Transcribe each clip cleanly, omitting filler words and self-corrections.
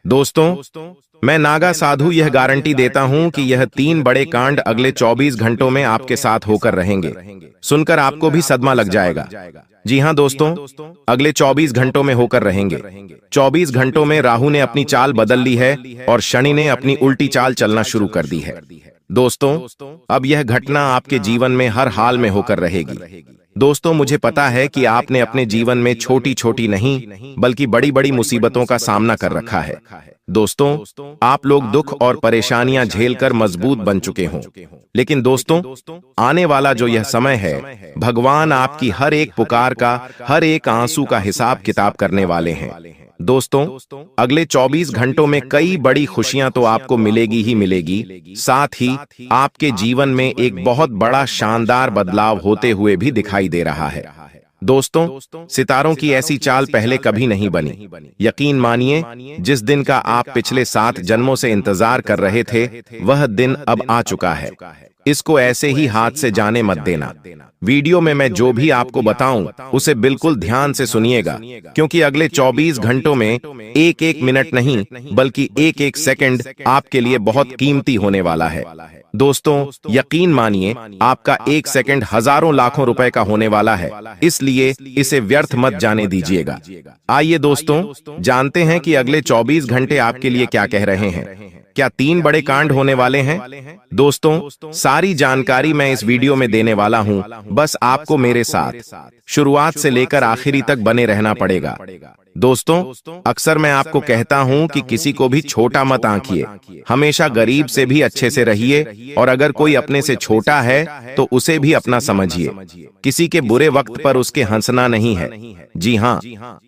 दोस्तों, मैं नागा साधु यह गारंटी देता हूं कि यह 3 बड़े कांड अगले 24 घंटों में आपके साथ होकर रहेंगे। सुनकर आपको भी सदमा लग जाएगा। जी हां दोस्तों, अगले 24 घंटों में होकर रहेंगे। 24 घंटों में राहु ने अपनी चाल बदल ली है और शनि ने अपनी उल्टी चाल चलना शुरू कर दी है। दोस्तों, अब यह घटना आपके जीवन में हर हाल में होकर रहेगी। दोस्तों, मुझे पता है कि आपने अपने जीवन में छोटी छोटी नहीं बल्कि बड़ी बड़ी मुसीबतों का सामना कर रखा है। दोस्तों, आप लोग दुख और परेशानियां झेलकर मजबूत बन चुके हों। लेकिन दोस्तों, आने वाला जो यह समय है, भगवान आपकी हर एक पुकार का, हर एक आंसू का हिसाब किताब करने वाले हैं। दोस्तों, अगले 24 घंटों में कई बड़ी खुशियां तो आपको मिलेगी ही मिलेगी, साथ ही आपके जीवन में एक बहुत बड़ा शानदार बदलाव होते हुए भी दिखाई दे रहा है। दोस्तों, सितारों की ऐसी चाल पहले कभी नहीं बनी। यकीन मानिए, जिस दिन का आप पिछले 7 जन्मों से इंतजार कर रहे थे, वह दिन अब आ चुका है। इसको ऐसे ही हाथ से जाने मत देना। वीडियो में मैं जो भी आपको बताऊं, उसे बिल्कुल ध्यान से सुनिएगा, क्योंकि अगले 24 घंटों में एक एक मिनट नहीं बल्कि एक एक सेकंड आपके लिए बहुत कीमती होने वाला है। दोस्तों, यकीन मानिए, आपका एक सेकंड हजारों लाखों रुपए का होने वाला है, इसलिए इसे व्यर्थ मत जाने दीजिएगा। आइए दोस्तों, जानते हैं कि अगले 24 घंटे आपके लिए क्या कह रहे हैं। क्या 3 बड़े कांड होने वाले हैं? दोस्तों, सारी जानकारी मैं इस वीडियो में देने वाला हूं, बस आपको मेरे साथ शुरुआत से लेकर आखिरी तक बने रहना पड़ेगा। दोस्तों, अक्सर मैं आपको कहता हूं कि किसी को भी छोटा मत आंकिए, हमेशा गरीब से भी अच्छे से रहिए, और अगर कोई अपने से छोटा है तो उसे भी अपना समझिए। किसी के बुरे वक्त पर उसके हंसना नहीं है। जी हां,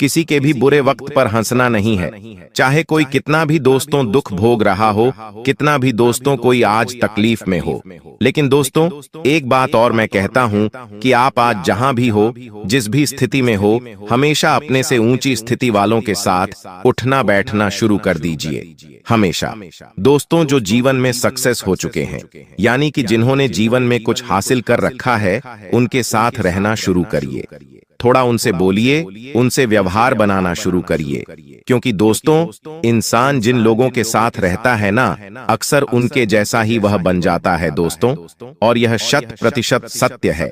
किसी के भी बुरे वक्त पर हंसना नहीं है। चाहे कोई कितना भी दोस्तों दुख भोग रहा हो, कितना भी दोस्तों कोई आज तकलीफ में हो, लेकिन दोस्तों, एक बात और मैं कहता हूं कि आप आज जहां भी हो, जिस भी स्थिति में हो, हमेशा अपने से ऊंची स्थिति वालों के साथ उठना बैठना शुरू कर दीजिए। हमेशा। दोस्तों, जो जीवन में सक्सेस हो चुके हैं, यानी कि जिन्होंने जीवन में कुछ हासिल कर रखा है, उनके साथ रहना शुरू करिए। थोड़ा उनसे बोलिए, उनसे व्यवहार बनाना शुरू करिए, क्योंकि दोस्तों, इंसान जिन लोगों के साथ रहता है ना, अक्सर उनके जैसा ही वह बन जाता है दोस्तों, और यह 100% सत्य है।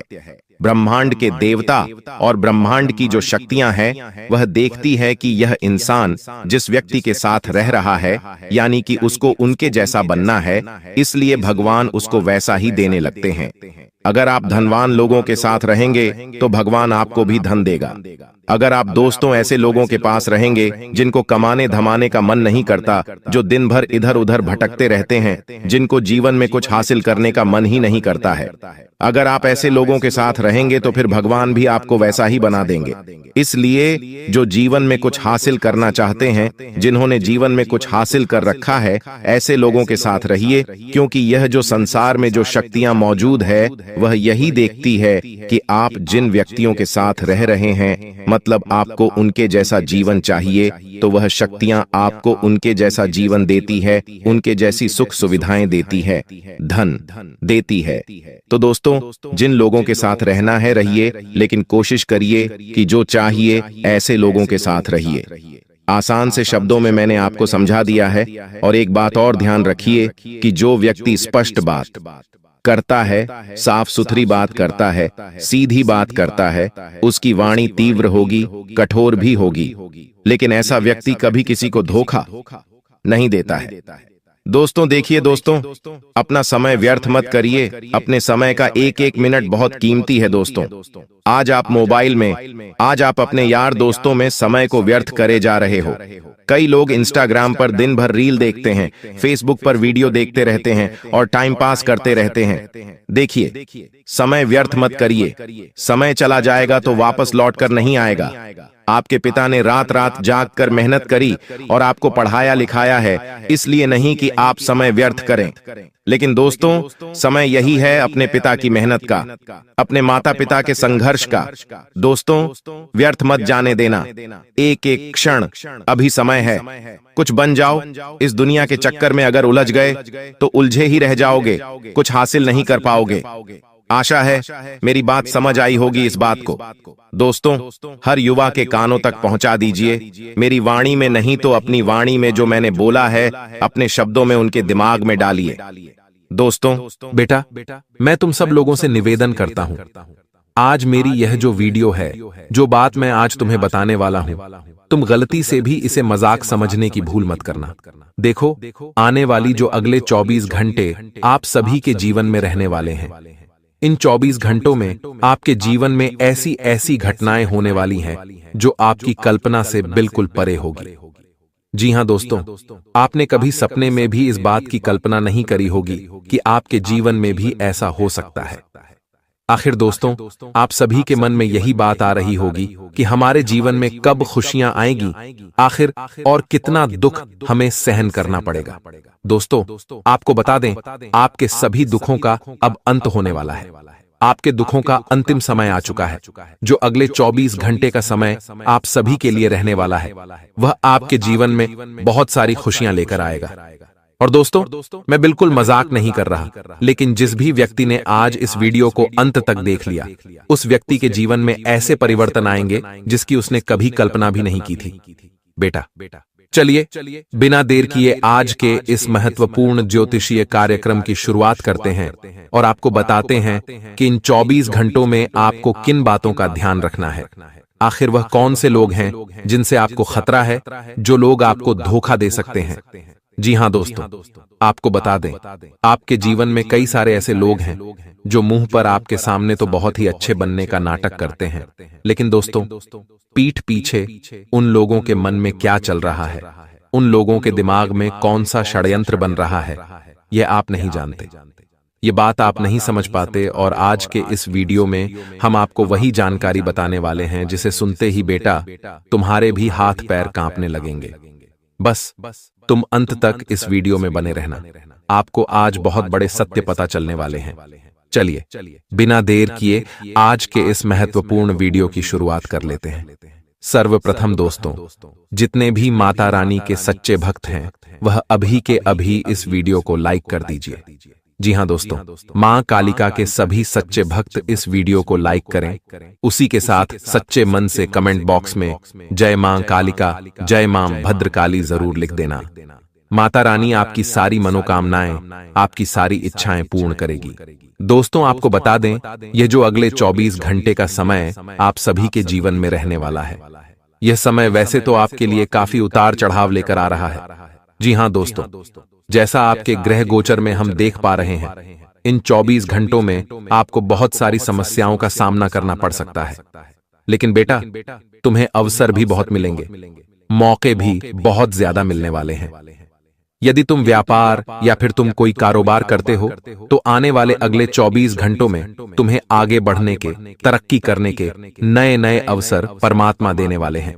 ब्रह्मांड के देवता और ब्रह्मांड की जो शक्तियां हैं, वह देखती है कि यह इंसान जिस व्यक्ति के साथ रह रहा है, यानी कि उसको उनके जैसा बनना है, इसलिए भगवान उसको वैसा ही देने लगते हैं। अगर आप धनवान लोगों के साथ रहेंगे तो भगवान आपको भी धन देगा। अगर आप दोस्तों ऐसे लोगों के पास रहेंगे जिनको कमाने धमाने का मन नहीं करता, जो दिन भर इधर उधर भटकते रहते हैं, जिनको जीवन में कुछ हासिल करने का मन ही नहीं करता है, अगर आप ऐसे लोगों के साथ रहेंगे तो फिर भगवान भी आपको वैसा ही बना देंगे। इसलिए जो जीवन में कुछ हासिल करना चाहते हैं, जिन्होंने जीवन में कुछ हासिल कर रखा है, ऐसे लोगों के साथ रहिए, क्योंकि यह जो संसार में जो शक्तियां मौजूद है, वह यही देखती है कि आप जिन व्यक्तियों के साथ रह रहे हैं, मतलब आपको उनके जैसा जीवन चाहिए, तो वह शक्तियां आपको उनके जैसा जीवन देती है, उनके जैसी सुख सुविधाएं देती है, धन देती है। तो दोस्तों, जिन लोगों के साथ रहना है रहिए, लेकिन कोशिश करिए कि जो चाहिए ऐसे लोगों के साथ रहिए। आसान से शब्दों में मैंने आपको समझा दिया है। और एक बात और ध्यान रखिए कि जो व्यक्ति स्पष्ट बात करता है, साफ सुथरी बात करता है, सीधी बात करता है, उसकी वाणी तीव्र होगी, कठोर भी होगी, लेकिन ऐसा व्यक्ति कभी किसी को धोखा नहीं देता है। दोस्तों, देखिए दोस्तों, अपना समय व्यर्थ मत करिए। अपने समय का एक एक मिनट बहुत कीमती है दोस्तों। आज आप मोबाइल में, आज आप अपने यार दोस्तों में समय को व्यर्थ करे जा रहे हो। कई लोग इंस्टाग्राम पर दिन भर रील देखते हैं, फेसबुक पर वीडियो देखते रहते हैं और टाइम पास करते रहते हैं। देखिए, समय व्यर्थ मत करिए। समय चला जाएगा तो वापस लौट कर नहीं आएगा। आपके पिता ने रात रात जाग कर मेहनत करी और आपको पढ़ाया लिखाया है, इसलिए नहीं कि आप समय व्यर्थ करें। लेकिन दोस्तों, समय यही है अपने पिता की मेहनत का, अपने माता पिता के संघर्ष का। दोस्तों, व्यर्थ मत जाने देना। एक एक क्षण अभी समय है, कुछ बन जाओ। इस दुनिया के चक्कर में अगर उलझ गए तो उलझे ही रह जाओगे, कुछ हासिल नहीं कर पाओगे। आशा है मेरी बात समझ आई होगी इस बात को। दोस्तों, हर युवा के कानों तक पहुंचा दीजिए, मेरी वाणी में नहीं तो अपनी वाणी में जो मैंने बोला है अपने शब्दों में उनके दिमाग में डालिए। दोस्तों, बेटा, मैं तुम सब लोगों से निवेदन करता हूं, आज मेरी यह जो वीडियो है, जो बात मैं आज तुम्हें बताने वाला हूं, तुम गलती से भी इसे मजाक समझने की भूल मत करना। देखो, आने वाली जो अगले 24 घंटे आप सभी के जीवन में रहने वाले हैं, इन 24 घंटों में आपके जीवन में ऐसी ऐसी घटनाएं होने वाली हैं जो आपकी कल्पना से बिल्कुल परे होगी। जी हां दोस्तों, आपने कभी सपने में भी इस बात की कल्पना नहीं करी होगी कि आपके जीवन में भी ऐसा हो सकता है। आखिर दोस्तों, आप सभी के मन में यही बात आ रही होगी कि हमारे जीवन में कब खुशियां आएंगी, आखिर और कितना दुख हमें सहन करना पड़ेगा। दोस्तों, आपको बता दें, आपके सभी दुखों का अब अंत होने वाला है। आपके दुखों का अंतिम समय आ चुका है। जो अगले 24 घंटे का समय आप सभी के लिए रहने वाला है, वह आपके जीवन में बहुत सारी खुशियां लेकर आएगा। और दोस्तों, मैं बिल्कुल मजाक नहीं कर रहा, लेकिन जिस भी व्यक्ति ने आज इस वीडियो को अंत तक देख लिया, उस व्यक्ति के जीवन में ऐसे परिवर्तन आएंगे जिसकी उसने कभी कल्पना भी नहीं की थी। बेटा, चलिए बिना देर किए आज के इस महत्वपूर्ण ज्योतिषीय कार्यक्रम की शुरुआत करते हैं और आपको बताते हैं कि इन 24 घंटों में आपको किन बातों का ध्यान रखना है। आखिर वह कौन से लोग हैं जिनसे आपको खतरा है, जो लोग आपको धोखा दे सकते हैं। जी हां दोस्तों, आपको बता दें, आपके जीवन में कई सारे ऐसे लोग हैं जो मुंह पर आपके सामने तो बहुत ही अच्छे बनने का नाटक करते हैं, लेकिन दोस्तों, पीठ पीछे उन लोगों के मन में क्या चल रहा है, उन लोगों के दिमाग में कौन सा षड्यंत्र बन रहा है, यह आप नहीं जानते। ये बात आप नहीं समझ पाते और आज के इस वीडियो में हम आपको वही जानकारी बताने वाले हैं जिसे सुनते ही बेटा तुम्हारे भी हाथ पैर कांपने लगेंगे। बस तुम अंत तक इस वीडियो में बने रहना, आपको आज बहुत बड़े सत्य पता चलने वाले हैं। चलिए बिना देर किए आज के इस महत्वपूर्ण वीडियो की शुरुआत कर लेते हैं। सर्वप्रथम दोस्तों, जितने भी माता रानी के सच्चे भक्त हैं, वह अभी के अभी इस वीडियो को लाइक कर दीजिए। जी हां दोस्तों, मां कालिका के सभी सच्चे भक्त इस वीडियो को लाइक करें। उसी के साथ सच्चे मन से कमेंट बॉक्स में जय मां कालिका, जय मां भद्रकाली जरूर लिख देना। माता रानी आपकी सारी मनोकामनाएं, आपकी सारी इच्छाएं पूर्ण करेगी। दोस्तों, आपको बता दें, यह जो अगले 24 घंटे का समय आप सभी के जीवन में रहने वाला है, यह समय वैसे तो आपके लिए काफी उतार चढ़ाव लेकर आ रहा है। जी हां दोस्तों, जैसा आपके ग्रह गोचर में हम देख पा रहे हैं, इन 24 घंटों में आपको बहुत सारी समस्याओं का सामना करना पड़ सकता है, लेकिन बेटा तुम्हें अवसर भी बहुत मिलेंगे, मौके भी बहुत ज्यादा मिलने वाले हैं। यदि तुम व्यापार या फिर तुम कोई कारोबार करते हो, तो आने वाले अगले 24 घंटों में तुम्हें आगे बढ़ने के, तरक्की करने के नए नए अवसर परमात्मा देने वाले हैं।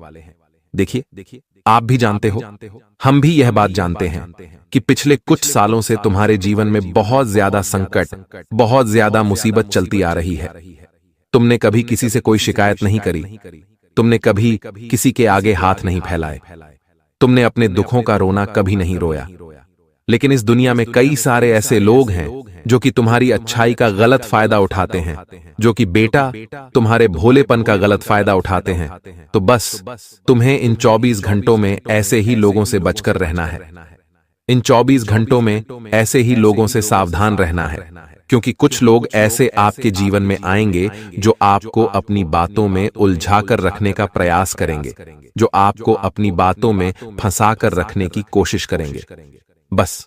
देखिए, आप भी जानते हो, हम भी यह बात जानते हैं कि पिछले कुछ सालों से तुम्हारे जीवन में बहुत ज्यादा संकट, बहुत ज्यादा मुसीबत चलती आ रही है। तुमने कभी किसी से कोई शिकायत नहीं करी, तुमने कभी किसी के आगे हाथ नहीं फैलाए, तुमने अपने दुखों का रोना कभी नहीं रोया। लेकिन इस दुनिया में कई सारे ऐसे लोग हैं जो कि तुम्हारी अच्छाई का गलत फायदा उठाते हैं, जो कि बेटा तुम्हारे भोलेपन का गलत फायदा उठाते हैं। तो बस तुम्हें इन 24 घंटों में ऐसे ही लोगों से बचकर रहना है। इन 24 घंटों में ऐसे ही लोगों से सावधान रहना है, क्योंकि कुछ लोग ऐसे आपके जीवन में आएंगे जो आपको अपनी बातों में उलझाकर रखने का प्रयास करेंगे, जो आपको अपनी बातों में फंसाकर रखने की कोशिश करेंगे। बस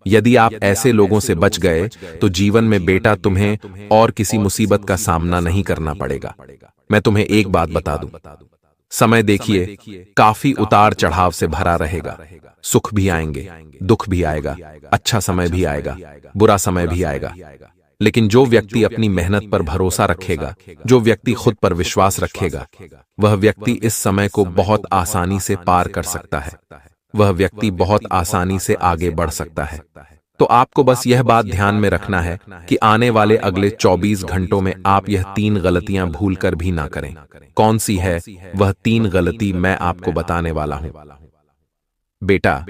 यदि आप ऐसे लोगों से बच गए तो जीवन में बेटा तुम्हें और किसी मुसीबत का सामना नहीं करना पड़ेगा। मैं तुम्हें एक बात बता दूं, समय देखिए काफी उतार चढ़ाव से भरा रहेगा। सुख भी आएंगे, दुख भी आएगा, अच्छा समय भी आएगा, बुरा समय भी आएगा। लेकिन जो व्यक्ति अपनी मेहनत पर भरोसा रखेगा, जो व्यक्ति खुद पर विश्वास रखेगा, वह व्यक्ति इस समय को बहुत आसानी से पार कर सकता है, वह व्यक्ति बहुत आसानी से आगे बढ़ सकता है। तो आपको बस यह बात ध्यान में रखना है कि आने वाले अगले 24 घंटों में आप यह 3 गलतियां भूलकर भी ना करें। कौन सी है वह 3 गलती मैं आपको बताने वाला हूं। बेटा,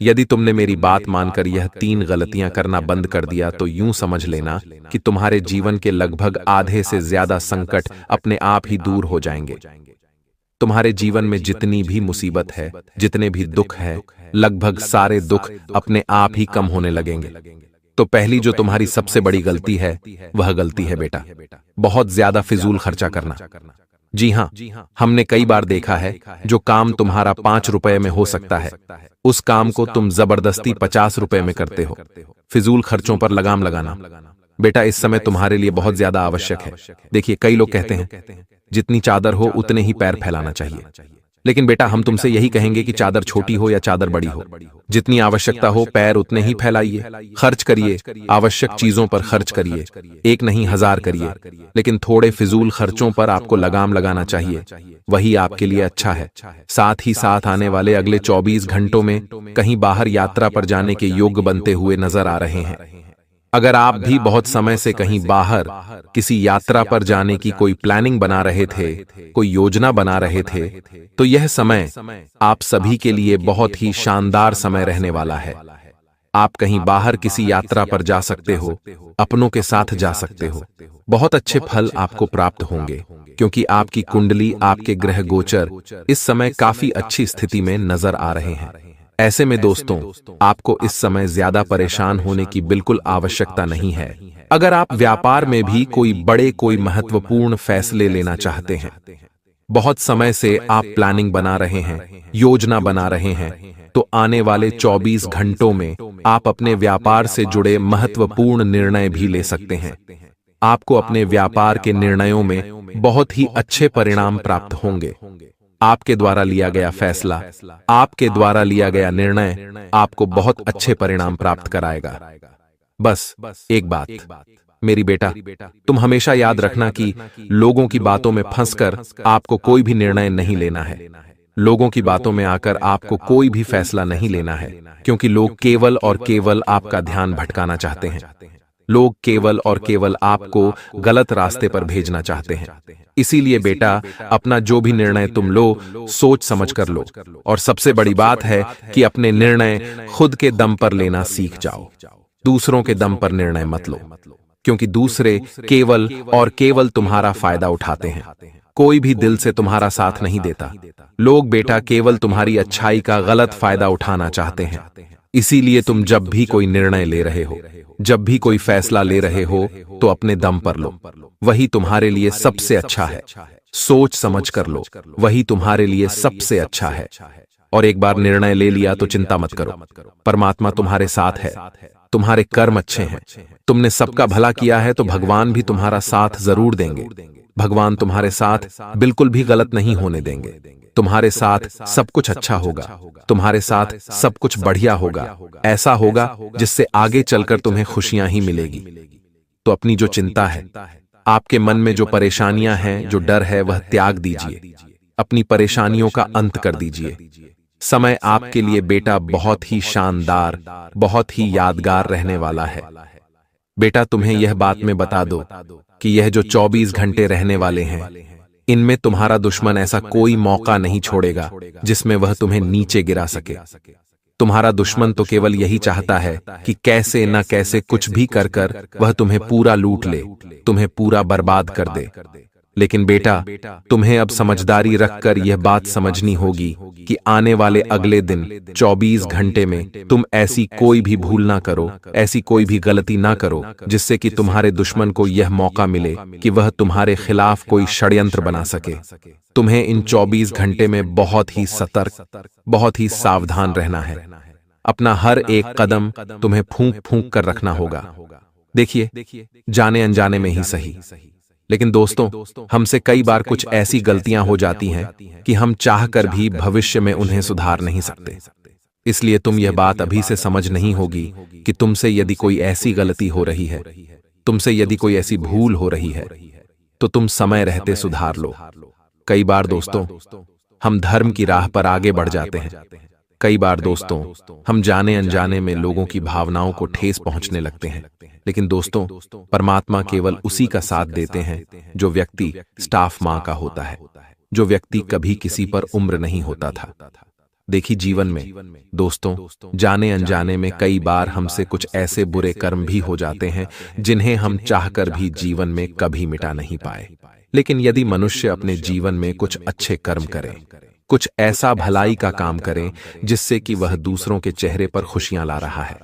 यदि तुमने मेरी बात मानकर यह 3 गलतियां करना बंद कर दिया तो यूं समझ लेना कि तुम्हारे जीवन के लगभग आधे से ज्यादा संकट अपने आप ही दूर हो जाएंगे। तुम्हारे जीवन में जितनी भी मुसीबत है, जितने भी दुख है, लगभग सारे दुख अपने आप ही कम होने लगेंगे। तो पहली जो तुम्हारी सबसे बड़ी गलती है, वह गलती है बेटा, बहुत ज्यादा फिजूल खर्चा करना। जी हां, हमने कई बार देखा है जो काम तुम्हारा 5 रुपए में हो सकता है, उस काम को तुम जबरदस्ती 50 रुपए में करते हो। फिजूल खर्चों पर लगाम लगाना बेटा इस समय तुम्हारे लिए बहुत ज्यादा आवश्यक है। देखिए, कई लोग कहते हैं जितनी चादर हो उतने ही पैर फैलाना चाहिए, लेकिन बेटा हम तुमसे यही कहेंगे कि चादर छोटी हो या चादर बड़ी हो, जितनी आवश्यकता हो पैर उतने ही फैलाइए, खर्च करिए, आवश्यक चीजों पर खर्च करिए, 1 नहीं 1000 करिए, लेकिन थोड़े फिजूल खर्चों पर आपको लगाम लगाना चाहिए, वही आपके लिए अच्छा है। साथ ही साथ आने वाले अगले 24 घंटों में कहीं बाहर यात्रा पर जाने के योग्य बनते हुए नजर आ रहे हैं। अगर आप भी बहुत समय से कहीं बाहर किसी यात्रा पर जाने की कोई प्लानिंग बना रहे थे, कोई योजना बना रहे थे, तो यह समय आप सभी के लिए बहुत ही शानदार समय रहने वाला है। आप कहीं बाहर किसी यात्रा पर जा सकते हो, अपनों के साथ जा सकते हो, बहुत अच्छे फल आपको प्राप्त होंगे, क्योंकि आपकी कुंडली, आपके ग्रह गोचर इस समय काफी अच्छी स्थिति में नजर आ रहे हैं। ऐसे में दोस्तों, आपको इस समय ज्यादा परेशान होने की बिल्कुल आवश्यकता नहीं है। अगर आप व्यापार में भी कोई महत्वपूर्ण फैसले लेना चाहते हैं, बहुत समय से आप प्लानिंग बना रहे हैं, योजना बना रहे हैं, तो आने वाले 24 घंटों में आप अपने व्यापार से जुड़े महत्वपूर्ण निर्णय भी ले सकते हैं। आपको अपने व्यापार के निर्णयों में बहुत ही अच्छे परिणाम प्राप्त होंगे। आपके द्वारा लिया गया फैसला, आपके द्वारा लिया गया निर्णय आपको बहुत अच्छे परिणाम प्राप्त कराएगा। बस एक बात मेरी बेटा, तुम हमेशा याद रखना कि लोगों की बातों में फंसकर आपको कोई भी निर्णय नहीं लेना है। लोगों की बातों में आकर आपको कोई भी फैसला नहीं लेना है, क्योंकि लोग केवल और केवल आपका ध्यान भटकाना चाहते हैं। लोग केवल और केवल आपको गलत रास्ते पर भेजना चाहते हैं। इसीलिए बेटा, अपना जो भी निर्णय तुम लो, सोच समझ कर लो, और सबसे बड़ी बात है कि अपने निर्णय खुद के दम पर लेना सीख जाओ। दूसरों के दम पर निर्णय मत लो, क्योंकि दूसरे केवल और केवल तुम्हारा फायदा उठाते हैं। कोई भी दिल से तुम्हारा साथ नहीं देता। लोग बेटा केवल तुम्हारी अच्छाई का गलत फायदा उठाना चाहते हैं। इसीलिए तुम जब भी कोई निर्णय ले रहे हो, जब भी कोई फैसला ले रहे हो, तो अपने दम पर लो, वही तुम्हारे लिए सबसे अच्छा है। सोच समझ कर लो, वही तुम्हारे लिए सबसे अच्छा है। और एक बार निर्णय ले लिया तो चिंता मत करो, परमात्मा तुम्हारे साथ है, तुम्हारे कर्म अच्छे हैं, तुमने सबका भला किया है तो भगवान भी तुम्हारा साथ जरूर देंगे। भगवान तुम्हारे साथ बिल्कुल भी गलत नहीं होने देंगे। तुम्हारे साथ सब कुछ अच्छा होगा, तुम्हारे साथ सब कुछ बढ़िया होगा, ऐसा होगा जिससे आगे चलकर तुम्हें खुशियां ही मिलेगी। तो अपनी जो चिंता है, आपके मन में जो परेशानियां हैं, जो डर है, वह त्याग दीजिए। अपनी परेशानियों का अंत कर दीजिए। समय आपके लिए बेटा बहुत ही शानदार, बहुत ही यादगार रहने वाला है। बेटा तुम्हें यह बात मैं बता दो कि यह जो 24 घंटे रहने वाले हैं, इनमें तुम्हारा दुश्मन ऐसा कोई मौका नहीं छोड़ेगा जिसमें वह तुम्हें नीचे गिरा सके। तुम्हारा दुश्मन तो केवल यही चाहता है कि कैसे न कैसे कुछ भी कर कर वह तुम्हें पूरा लूट ले, तुम्हें पूरा बर्बाद कर दे। लेकिन बेटा, तुम्हें अब समझदारी रखकर यह बात समझनी होगी कि आने वाले अगले दिन 24 घंटे में तुम ऐसी कोई भी भूल ना करो, ऐसी कोई भी गलती ना करो जिससे कि तुम्हारे दुश्मन को यह मौका मिले कि वह तुम्हारे खिलाफ कोई षड्यंत्र बना सके। तुम्हें इन 24 घंटे में बहुत ही सतर्क, बहुत ही सावधान रहना है। अपना हर एक कदम तुम्हें फूंक फूंक कर रखना होगा। देखिए, जाने अनजाने में ही सही, लेकिन दोस्तों, हमसे कई बार कुछ ऐसी गलतियां हो जाती हैं कि हम चाहकर भी भविष्य में उन्हें सुधार नहीं सकते। इसलिए तुम यह बात अभी से समझ नहीं होगी कि तुमसे यदि कोई ऐसी गलती हो रही है, तुमसे यदि कोई ऐसी भूल हो रही है, तो तुम समय रहते सुधार लो। कई बार दोस्तों, हम धर्म की राह पर आगे बढ़ जाते हैं। कई बार दोस्तों, हम जाने अनजाने में लोगों की भावनाओं को ठेस पहुंचने लगते हैं। लेकिन दोस्तों, परमात्मा केवल उसी का साथ देते हैं जो व्यक्ति स्टाफ मां का होता है, जो व्यक्ति कभी किसी पर उम्र नहीं होता था। देखिए जीवन में दोस्तों, जाने अनजाने में कई बार हमसे कुछ ऐसे बुरे कर्म भी हो जाते हैं जिन्हें हम चाहकर भी जीवन में कभी मिटा नहीं पाए। लेकिन यदि मनुष्य अपने जीवन में कुछ अच्छे कर्म करे, कुछ ऐसा भलाई का काम करे जिससे कि वह दूसरों के चेहरे पर खुशियां ला रहा है,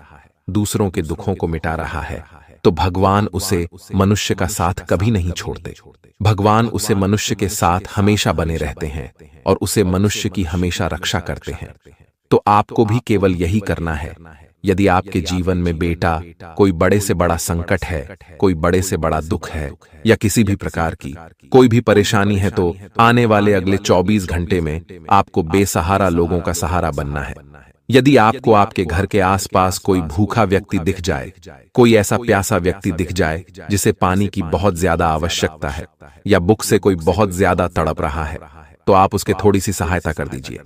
दूसरों के दुखों को मिटा रहा है, तो भगवान उसे मनुष्य का साथ कभी नहीं छोड़ते। भगवान उसे मनुष्य के साथ हमेशा बने रहते हैं और उसे मनुष्य की हमेशा रक्षा करते हैं। तो आपको भी केवल यही करना है। यदि आपके जीवन में बेटा कोई बड़े से बड़ा संकट है, कोई बड़े से बड़ा दुख है या किसी भी प्रकार की कोई भी परेशानी है, तो आने वाले अगले 24 घंटे में आपको बेसहारा लोगों का सहारा बनना है। यदि आपको आपके घर के आसपास कोई भूखा व्यक्ति दिख जाए, कोई ऐसा प्यासा व्यक्ति दिख जाए जिसे पानी की बहुत ज्यादा आवश्यकता है या भूख से कोई बहुत ज्यादा तड़प रहा है, तो आप उसके थोड़ी सी सहायता कर दीजिए।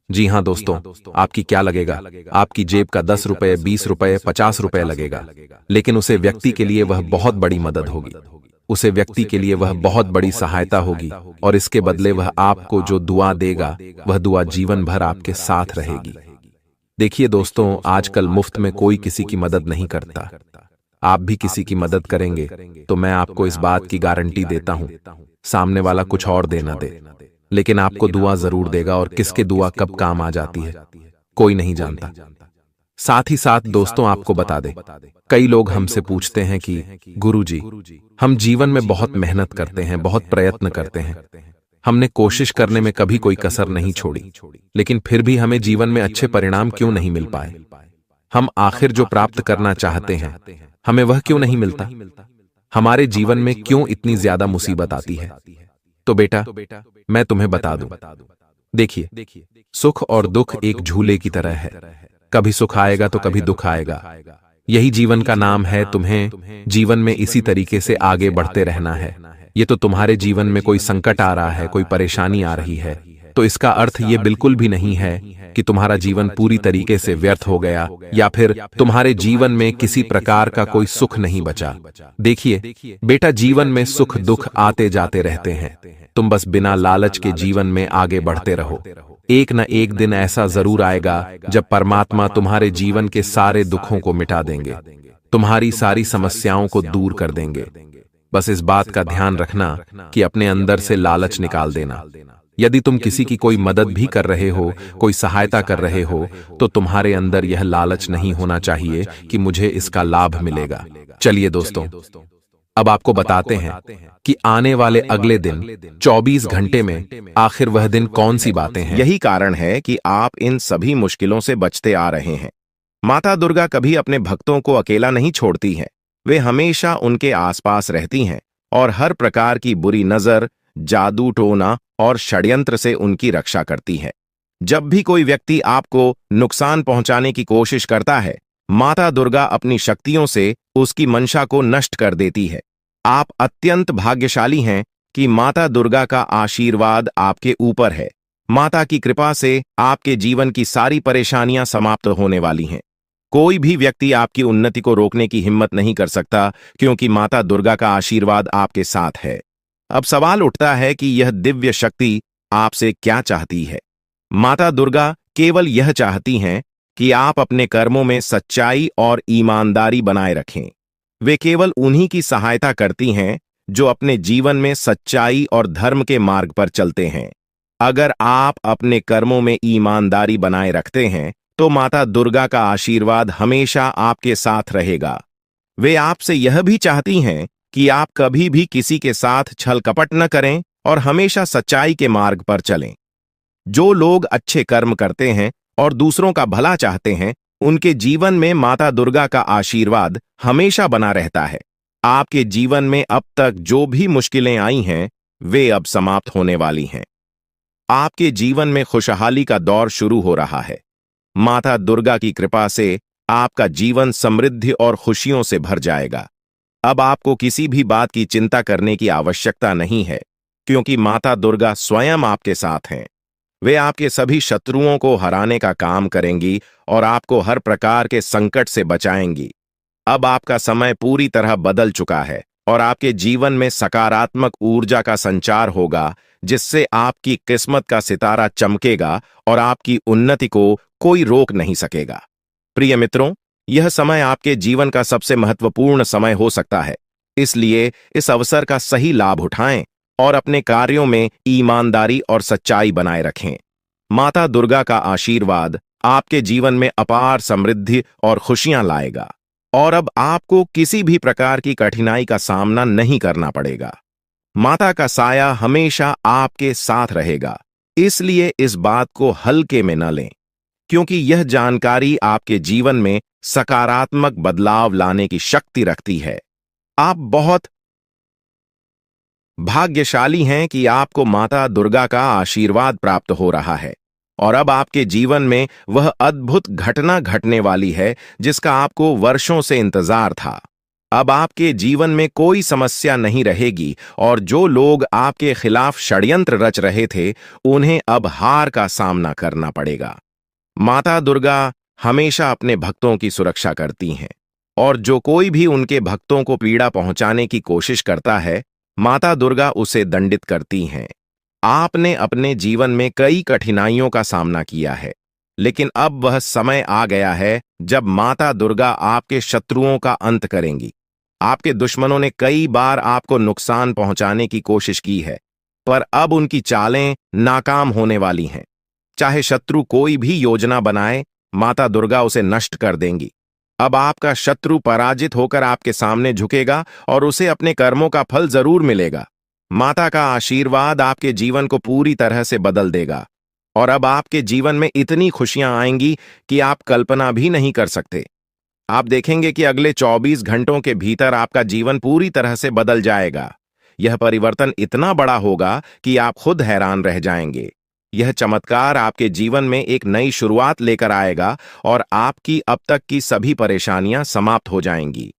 जी हाँ दोस्तों, आपकी क्या लगेगा? आपकी जेब का 10 रुपए, 20 रुपए, 50 रुपए लगेगा, लेकिन उसे व्यक्ति के लिए वह बहुत बड़ी मदद होगी, उसे व्यक्ति के लिए वह बहुत बड़ी सहायता होगी और इसके बदले वह आपको जो दुआ देगा वह दुआ जीवन भर आपके साथ रहेगी। देखिए दोस्तों, आजकल मुफ्त में कोई किसी की मदद नहीं करता। आप भी किसी की मदद करेंगे तो मैं आपको इस बात की गारंटी देता हूं, सामने वाला कुछ और दे ना दे, लेकिन आपको दुआ जरूर देगा। और किसके दुआ कब काम आ जाती है कोई नहीं जानता। साथ ही साथ दोस्तों, आपको बता दें, कई लोग हमसे पूछते हैं कि गुरुजी, हम जीवन में बहुत मेहनत करते हैं, बहुत प्रयत्न करते हैं, हमने कोशिश करने में कभी कोई कसर नहीं छोड़ी, लेकिन फिर भी हमें जीवन में अच्छे परिणाम क्यों नहीं मिल पाए? हम आखिर जो प्राप्त करना चाहते हैं हमें वह क्यों नहीं मिलता? हमारे जीवन में क्यों इतनी ज्यादा मुसीबत आती है? तो बेटा, मैं तुम्हें बता दूं, देखिए, सुख और दुख एक झूले की तरह है। कभी सुख आएगा तो कभी दुख आएगा। यही जीवन का नाम है। तुम्हें जीवन में इसी तरीके से आगे बढ़ते रहना है। ये तो तुम्हारे जीवन में कोई संकट आ रहा है, कोई परेशानी आ रही है, तो इसका अर्थ ये बिल्कुल भी नहीं है कि तुम्हारा जीवन पूरी तरीके से व्यर्थ हो गया या फिर तुम्हारे जीवन में किसी प्रकार का कोई सुख नहीं बचा। देखिए बेटा, जीवन में सुख दुख आते जाते रहते हैं। तुम बस बिना लालच के जीवन में आगे बढ़ते रहो। एक न एक दिन ऐसा जरूर आएगा जब परमात्मा तुम्हारे जीवन के सारे दुखों को मिटा देंगे, तुम्हारी सारी समस्याओं को दूर कर देंगे। बस इस बात का ध्यान रखना कि अपने अंदर से लालच निकाल देना। यदि तुम किसी की कोई मदद भी कर रहे हो, कोई सहायता कर रहे हो, तो तुम्हारे अंदर यह लालच नहीं होना चाहिए कि मुझे इसका लाभ मिलेगा। चलिए दोस्तों, अब आपको बताते हैं कि आने वाले अगले दिन 24 घंटे में आखिर वह दिन कौन सी बातें हैं। यही कारण है कि आप इन सभी मुश्किलों से बचते आ रहे हैं। माता दुर्गा कभी अपने भक्तों को अकेला नहीं छोड़ती हैं। वे हमेशा उनके आसपास रहती हैं और हर प्रकार की बुरी नजर, जादू टोना और षड्यंत्र से उनकी रक्षा करती है। जब भी कोई व्यक्ति आपको नुकसान पहुंचाने की कोशिश करता है, माता दुर्गा अपनी शक्तियों से उसकी मंशा को नष्ट कर देती है। आप अत्यंत भाग्यशाली हैं कि माता दुर्गा का आशीर्वाद आपके ऊपर है। माता की कृपा से आपके जीवन की सारी परेशानियां समाप्त होने वाली हैं। कोई भी व्यक्ति आपकी उन्नति को रोकने की हिम्मत नहीं कर सकता, क्योंकि माता दुर्गा का आशीर्वाद आपके साथ है। अब सवाल उठता है कि यह दिव्य शक्ति आपसे क्या चाहती है? माता दुर्गा केवल यह चाहती हैं कि आप अपने कर्मों में सच्चाई और ईमानदारी बनाए रखें। वे केवल उन्हीं की सहायता करती हैं जो अपने जीवन में सच्चाई और धर्म के मार्ग पर चलते हैं। अगर आप अपने कर्मों में ईमानदारी बनाए रखते हैं तो माता दुर्गा का आशीर्वाद हमेशा आपके साथ रहेगा। वे आपसे यह भी चाहती हैं कि आप कभी भी किसी के साथ छल कपट न करें और हमेशा सच्चाई के मार्ग पर चलें। जो लोग अच्छे कर्म करते हैं और दूसरों का भला चाहते हैं, उनके जीवन में माता दुर्गा का आशीर्वाद हमेशा बना रहता है। आपके जीवन में अब तक जो भी मुश्किलें आई हैं, वे अब समाप्त होने वाली हैं। आपके जीवन में खुशहाली का दौर शुरू हो रहा है। माता दुर्गा की कृपा से आपका जीवन समृद्धि और खुशियों से भर जाएगा। अब आपको किसी भी बात की चिंता करने की आवश्यकता नहीं है, क्योंकि माता दुर्गा स्वयं आपके साथ हैं। वे आपके सभी शत्रुओं को हराने का काम करेंगी और आपको हर प्रकार के संकट से बचाएंगी। अब आपका समय पूरी तरह बदल चुका है और आपके जीवन में सकारात्मक ऊर्जा का संचार होगा, जिससे आपकी किस्मत का सितारा चमकेगा और आपकी उन्नति को कोई रोक नहीं सकेगा। प्रिय मित्रों, यह समय आपके जीवन का सबसे महत्वपूर्ण समय हो सकता है, इसलिए इस अवसर का सही लाभ उठाएं और अपने कार्यों में ईमानदारी और सच्चाई बनाए रखें। माता दुर्गा का आशीर्वाद आपके जीवन में अपार समृद्धि और खुशियां लाएगा और अब आपको किसी भी प्रकार की कठिनाई का सामना नहीं करना पड़ेगा। माता का साया हमेशा आपके साथ रहेगा, इसलिए इस बात को हल्के में न लें, क्योंकि यह जानकारी आपके जीवन में सकारात्मक बदलाव लाने की शक्ति रखती है। आप बहुत भाग्यशाली हैं कि आपको माता दुर्गा का आशीर्वाद प्राप्त हो रहा है और अब आपके जीवन में वह अद्भुत घटना घटने वाली है जिसका आपको वर्षों से इंतजार था। अब आपके जीवन में कोई समस्या नहीं रहेगी और जो लोग आपके खिलाफ षड्यंत्र रच रहे थे, उन्हें अब हार का सामना करना पड़ेगा। माता दुर्गा हमेशा अपने भक्तों की सुरक्षा करती हैं और जो कोई भी उनके भक्तों को पीड़ा पहुंचाने की कोशिश करता है, माता दुर्गा उसे दंडित करती हैं। आपने अपने जीवन में कई कठिनाइयों का सामना किया है, लेकिन अब वह समय आ गया है जब माता दुर्गा आपके शत्रुओं का अंत करेंगी। आपके दुश्मनों ने कई बार आपको नुकसान पहुंचाने की कोशिश की है, पर अब उनकी चालें नाकाम होने वाली हैं। चाहे शत्रु कोई भी योजना बनाए, माता दुर्गा उसे नष्ट कर देंगी। अब आपका शत्रु पराजित होकर आपके सामने झुकेगा और उसे अपने कर्मों का फल जरूर मिलेगा। माता का आशीर्वाद आपके जीवन को पूरी तरह से बदल देगा और अब आपके जीवन में इतनी खुशियां आएंगी कि आप कल्पना भी नहीं कर सकते। आप देखेंगे कि अगले 24 घंटों के भीतर आपका जीवन पूरी तरह से बदल जाएगा। यह परिवर्तन इतना बड़ा होगा कि आप खुद हैरान रह जाएंगे। यह चमत्कार आपके जीवन में एक नई शुरुआत लेकर आएगा और आपकी अब तक की सभी परेशानियां समाप्त हो जाएंगी।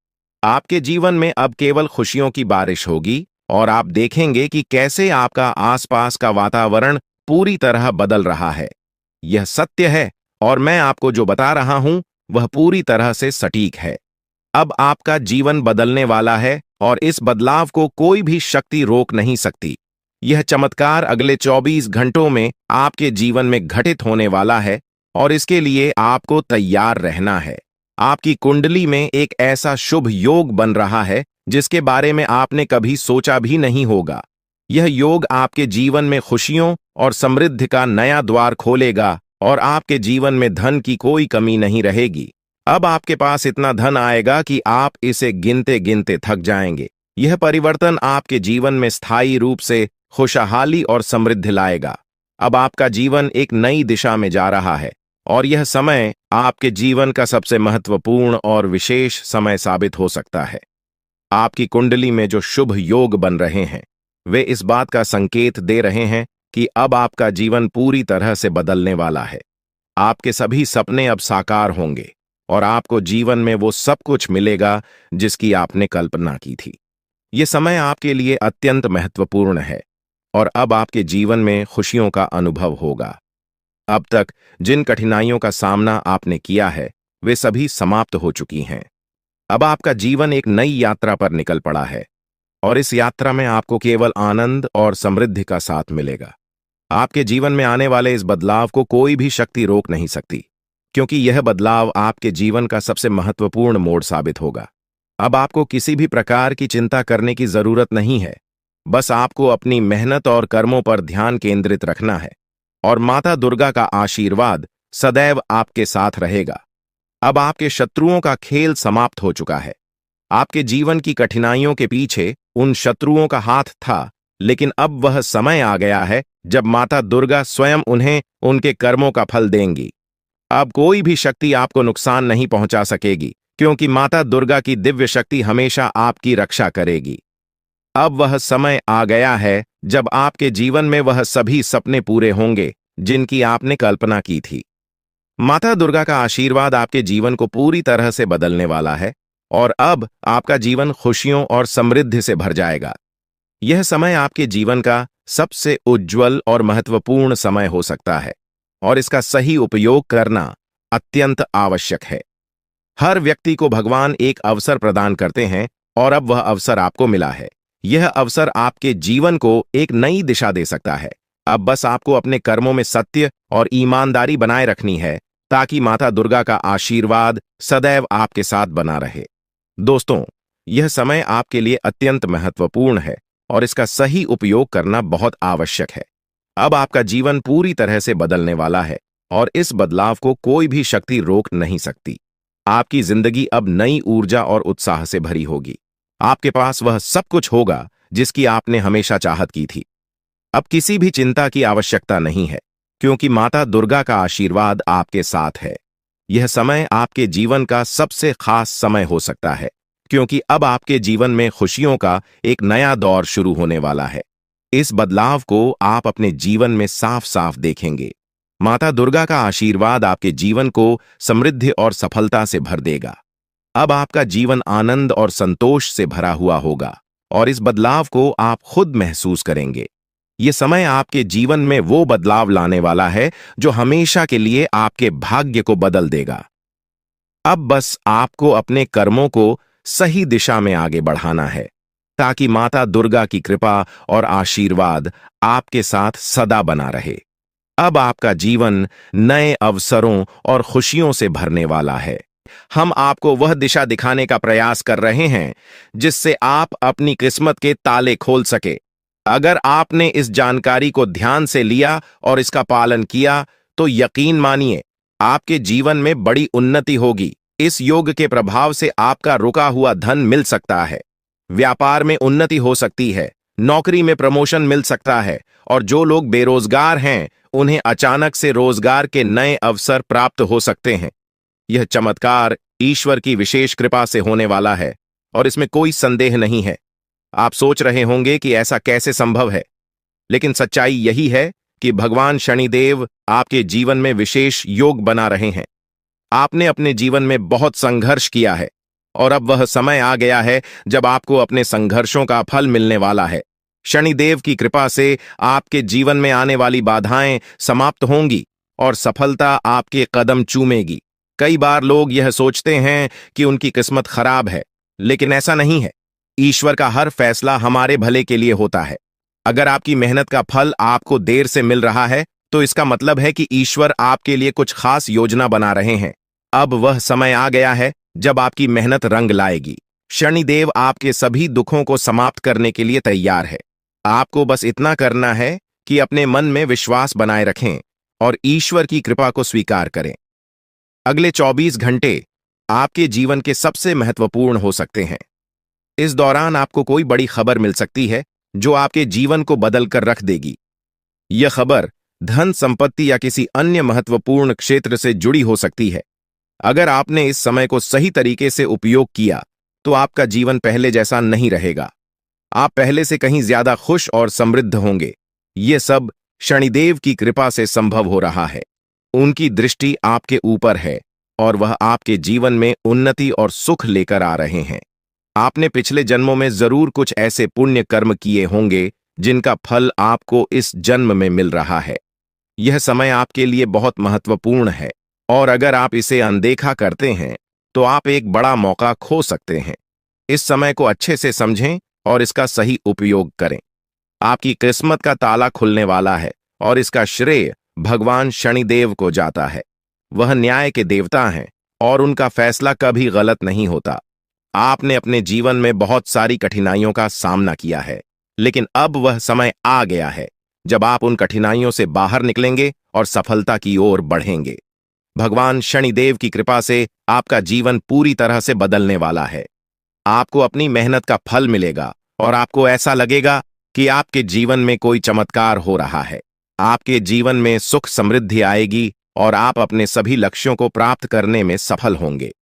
आपके जीवन में अब केवल खुशियों की बारिश होगी और आप देखेंगे कि कैसे आपका आसपास का वातावरण पूरी तरह बदल रहा है। यह सत्य है और मैं आपको जो बता रहा हूं वह पूरी तरह से सटीक है। अब आपका जीवन बदलने वाला है और इस बदलाव को कोई भी शक्ति रोक नहीं सकती। यह चमत्कार अगले 24 घंटों में आपके जीवन में घटित होने वाला है और इसके लिए आपको तैयार रहना है। आपकी कुंडली में एक ऐसा शुभ योग बन रहा है जिसके बारे में आपने कभी सोचा भी नहीं होगा। यह योग आपके जीवन में खुशियों और समृद्धि का नया द्वार खोलेगा और आपके जीवन में धन की कोई कमी नहीं रहेगी। अब आपके पास इतना धन आएगा कि आप इसे गिनते गिनते थक जाएंगे। यह परिवर्तन आपके जीवन में स्थायी रूप से खुशहाली और समृद्धि लाएगा। अब आपका जीवन एक नई दिशा में जा रहा है और यह समय आपके जीवन का सबसे महत्वपूर्ण और विशेष समय साबित हो सकता है। आपकी कुंडली में जो शुभ योग बन रहे हैं, वे इस बात का संकेत दे रहे हैं कि अब आपका जीवन पूरी तरह से बदलने वाला है। आपके सभी सपने अब साकार होंगे और आपको जीवन में वो सब कुछ मिलेगा जिसकी आपने कल्पना की थी। ये समय आपके लिए अत्यंत महत्वपूर्ण है और अब आपके जीवन में खुशियों का अनुभव होगा। अब तक जिन कठिनाइयों का सामना आपने किया है, वे सभी समाप्त हो चुकी हैं। अब आपका जीवन एक नई यात्रा पर निकल पड़ा है और इस यात्रा में आपको केवल आनंद और समृद्धि का साथ मिलेगा। आपके जीवन में आने वाले इस बदलाव को कोई भी शक्ति रोक नहीं सकती, क्योंकि यह बदलाव आपके जीवन का सबसे महत्वपूर्ण मोड़ साबित होगा। अब आपको किसी भी प्रकार की चिंता करने की जरूरत नहीं है। बस आपको अपनी मेहनत और कर्मों पर ध्यान केंद्रित रखना है और माता दुर्गा का आशीर्वाद सदैव आपके साथ रहेगा। अब आपके शत्रुओं का खेल समाप्त हो चुका है। आपके जीवन की कठिनाइयों के पीछे उन शत्रुओं का हाथ था, लेकिन अब वह समय आ गया है जब माता दुर्गा स्वयं उन्हें उनके कर्मों का फल देंगी। अब कोई भी शक्ति आपको नुकसान नहीं पहुंचा सकेगी, क्योंकि माता दुर्गा की दिव्य शक्ति हमेशा आपकी रक्षा करेगी। अब वह समय आ गया है जब आपके जीवन में वह सभी सपने पूरे होंगे जिनकी आपने कल्पना की थी। माता दुर्गा का आशीर्वाद आपके जीवन को पूरी तरह से बदलने वाला है और अब आपका जीवन खुशियों और समृद्धि से भर जाएगा। यह समय आपके जीवन का सबसे उज्जवल और महत्वपूर्ण समय हो सकता है और इसका सही उपयोग करना अत्यंत आवश्यक है। हर व्यक्ति को भगवान एक अवसर प्रदान करते हैं और अब वह अवसर आपको मिला है। यह अवसर आपके जीवन को एक नई दिशा दे सकता है। अब बस आपको अपने कर्मों में सत्य और ईमानदारी बनाए रखनी है, ताकि माता दुर्गा का आशीर्वाद सदैव आपके साथ बना रहे। दोस्तों, यह समय आपके लिए अत्यंत महत्वपूर्ण है और इसका सही उपयोग करना बहुत आवश्यक है। अब आपका जीवन पूरी तरह से बदलने वाला है और इस बदलाव को कोई भी शक्ति रोक नहीं सकती। आपकी जिंदगी अब नई ऊर्जा और उत्साह से भरी होगी। आपके पास वह सब कुछ होगा जिसकी आपने हमेशा चाहत की थी। अब किसी भी चिंता की आवश्यकता नहीं है, क्योंकि माता दुर्गा का आशीर्वाद आपके साथ है। यह समय आपके जीवन का सबसे खास समय हो सकता है, क्योंकि अब आपके जीवन में खुशियों का एक नया दौर शुरू होने वाला है। इस बदलाव को आप अपने जीवन में साफ साफ देखेंगे। माता दुर्गा का आशीर्वाद आपके जीवन को समृद्धि और सफलता से भर देगा। अब आपका जीवन आनंद और संतोष से भरा हुआ होगा और इस बदलाव को आप खुद महसूस करेंगे। यह समय आपके जीवन में वो बदलाव लाने वाला है जो हमेशा के लिए आपके भाग्य को बदल देगा। अब बस आपको अपने कर्मों को सही दिशा में आगे बढ़ाना है, ताकि माता दुर्गा की कृपा और आशीर्वाद आपके साथ सदा बना रहे। अब आपका जीवन नए अवसरों और खुशियों से भरने वाला है। हम आपको वह दिशा दिखाने का प्रयास कर रहे हैं जिससे आप अपनी किस्मत के ताले खोल सके। अगर आपने इस जानकारी को ध्यान से लिया और इसका पालन किया, तो यकीन मानिए आपके जीवन में बड़ी उन्नति होगी। इस योग के प्रभाव से आपका रुका हुआ धन मिल सकता है, व्यापार में उन्नति हो सकती है, नौकरी में प्रमोशन मिल सकता है और जो लोग बेरोजगार हैं उन्हें अचानक से रोजगार के नए अवसर प्राप्त हो सकते हैं। यह चमत्कार ईश्वर की विशेष कृपा से होने वाला है और इसमें कोई संदेह नहीं है। आप सोच रहे होंगे कि ऐसा कैसे संभव है, लेकिन सच्चाई यही है कि भगवान शनिदेव आपके जीवन में विशेष योग बना रहे हैं। आपने अपने जीवन में बहुत संघर्ष किया है और अब वह समय आ गया है जब आपको अपने संघर्षों का फल मिलने वाला है। शनिदेव की कृपा से आपके जीवन में आने वाली बाधाएं समाप्त होंगी और सफलता आपके कदम चूमेगी। कई बार लोग यह सोचते हैं कि उनकी किस्मत खराब है, लेकिन ऐसा नहीं है। ईश्वर का हर फैसला हमारे भले के लिए होता है। अगर आपकी मेहनत का फल आपको देर से मिल रहा है, तो इसका मतलब है कि ईश्वर आपके लिए कुछ खास योजना बना रहे हैं। अब वह समय आ गया है जब आपकी मेहनत रंग लाएगी। शनिदेव आपके सभी दुखों को समाप्त करने के लिए तैयार है। आपको बस इतना करना है कि अपने मन में विश्वास बनाए रखें और ईश्वर की कृपा को स्वीकार करें। अगले 24 घंटे आपके जीवन के सबसे महत्वपूर्ण हो सकते हैं। इस दौरान आपको कोई बड़ी खबर मिल सकती है जो आपके जीवन को बदल कर रख देगी। यह खबर धन, संपत्ति या किसी अन्य महत्वपूर्ण क्षेत्र से जुड़ी हो सकती है। अगर आपने इस समय को सही तरीके से उपयोग किया, तो आपका जीवन पहले जैसा नहीं रहेगा। आप पहले से कहीं ज्यादा खुश और समृद्ध होंगे। यह सब शनिदेव की कृपा से संभव हो रहा है। उनकी दृष्टि आपके ऊपर है और वह आपके जीवन में उन्नति और सुख लेकर आ रहे हैं। आपने पिछले जन्मों में जरूर कुछ ऐसे पुण्य कर्म किए होंगे जिनका फल आपको इस जन्म में मिल रहा है। यह समय आपके लिए बहुत महत्वपूर्ण है और अगर आप इसे अनदेखा करते हैं, तो आप एक बड़ा मौका खो सकते हैं। इस समय को अच्छे से समझें और इसका सही उपयोग करें। आपकी किस्मत का ताला खुलने वाला है और इसका श्रेय भगवान शनिदेव को जाता है। वह न्याय के देवता हैं और उनका फैसला कभी गलत नहीं होता। आपने अपने जीवन में बहुत सारी कठिनाइयों का सामना किया है, लेकिन अब वह समय आ गया है जब आप उन कठिनाइयों से बाहर निकलेंगे और सफलता की ओर बढ़ेंगे। भगवान शनिदेव की कृपा से आपका जीवन पूरी तरह से बदलने वाला है। आपको अपनी मेहनत का फल मिलेगा और आपको ऐसा लगेगा कि आपके जीवन में कोई चमत्कार हो रहा है। आपके जीवन में सुख समृद्धि आएगी और आप अपने सभी लक्ष्यों को प्राप्त करने में सफल होंगे।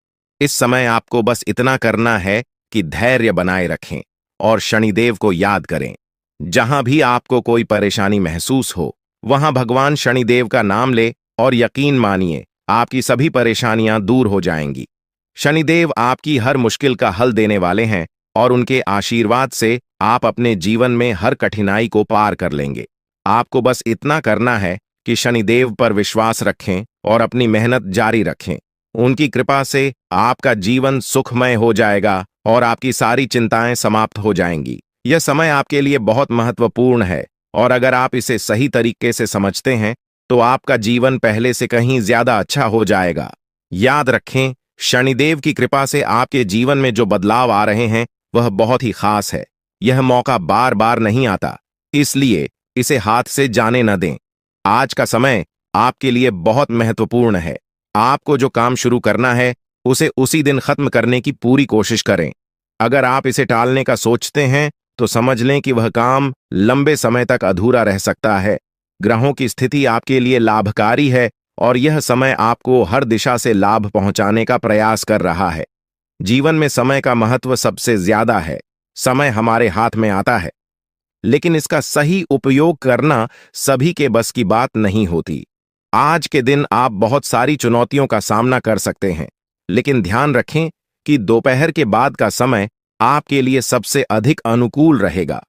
इस समय आपको बस इतना करना है कि धैर्य बनाए रखें और शनिदेव को याद करें। जहां भी आपको कोई परेशानी महसूस हो, वहां भगवान शनिदेव का नाम ले और यकीन मानिए आपकी सभी परेशानियां दूर हो जाएंगी। शनिदेव आपकी हर मुश्किल का हल देने वाले हैं और उनके आशीर्वाद से आप अपने जीवन में हर कठिनाई को पार कर लेंगे। आपको बस इतना करना है कि शनिदेव पर विश्वास रखें और अपनी मेहनत जारी रखें। उनकी कृपा से आपका जीवन सुखमय हो जाएगा और आपकी सारी चिंताएं समाप्त हो जाएंगी। यह समय आपके लिए बहुत महत्वपूर्ण है और अगर आप इसे सही तरीके से समझते हैं तो आपका जीवन पहले से कहीं ज्यादा अच्छा हो जाएगा। याद रखें, शनिदेव की कृपा से आपके जीवन में जो बदलाव आ रहे हैं वह बहुत ही खास है। यह मौका बार बार नहीं आता, इसलिए इसे हाथ से जाने न दें। आज का समय आपके लिए बहुत महत्वपूर्ण है। आपको जो काम शुरू करना है उसे उसी दिन खत्म करने की पूरी कोशिश करें। अगर आप इसे टालने का सोचते हैं तो समझ लें कि वह काम लंबे समय तक अधूरा रह सकता है। ग्रहों की स्थिति आपके लिए लाभकारी है और यह समय आपको हर दिशा से लाभ पहुंचाने का प्रयास कर रहा है। जीवन में समय का महत्व सबसे ज्यादा है। समय हमारे हाथ में आता है, लेकिन इसका सही उपयोग करना सभी के बस की बात नहीं होती। आज के दिन आप बहुत सारी चुनौतियों का सामना कर सकते हैं, लेकिन ध्यान रखें कि दोपहर के बाद का समय आपके लिए सबसे अधिक अनुकूल रहेगा।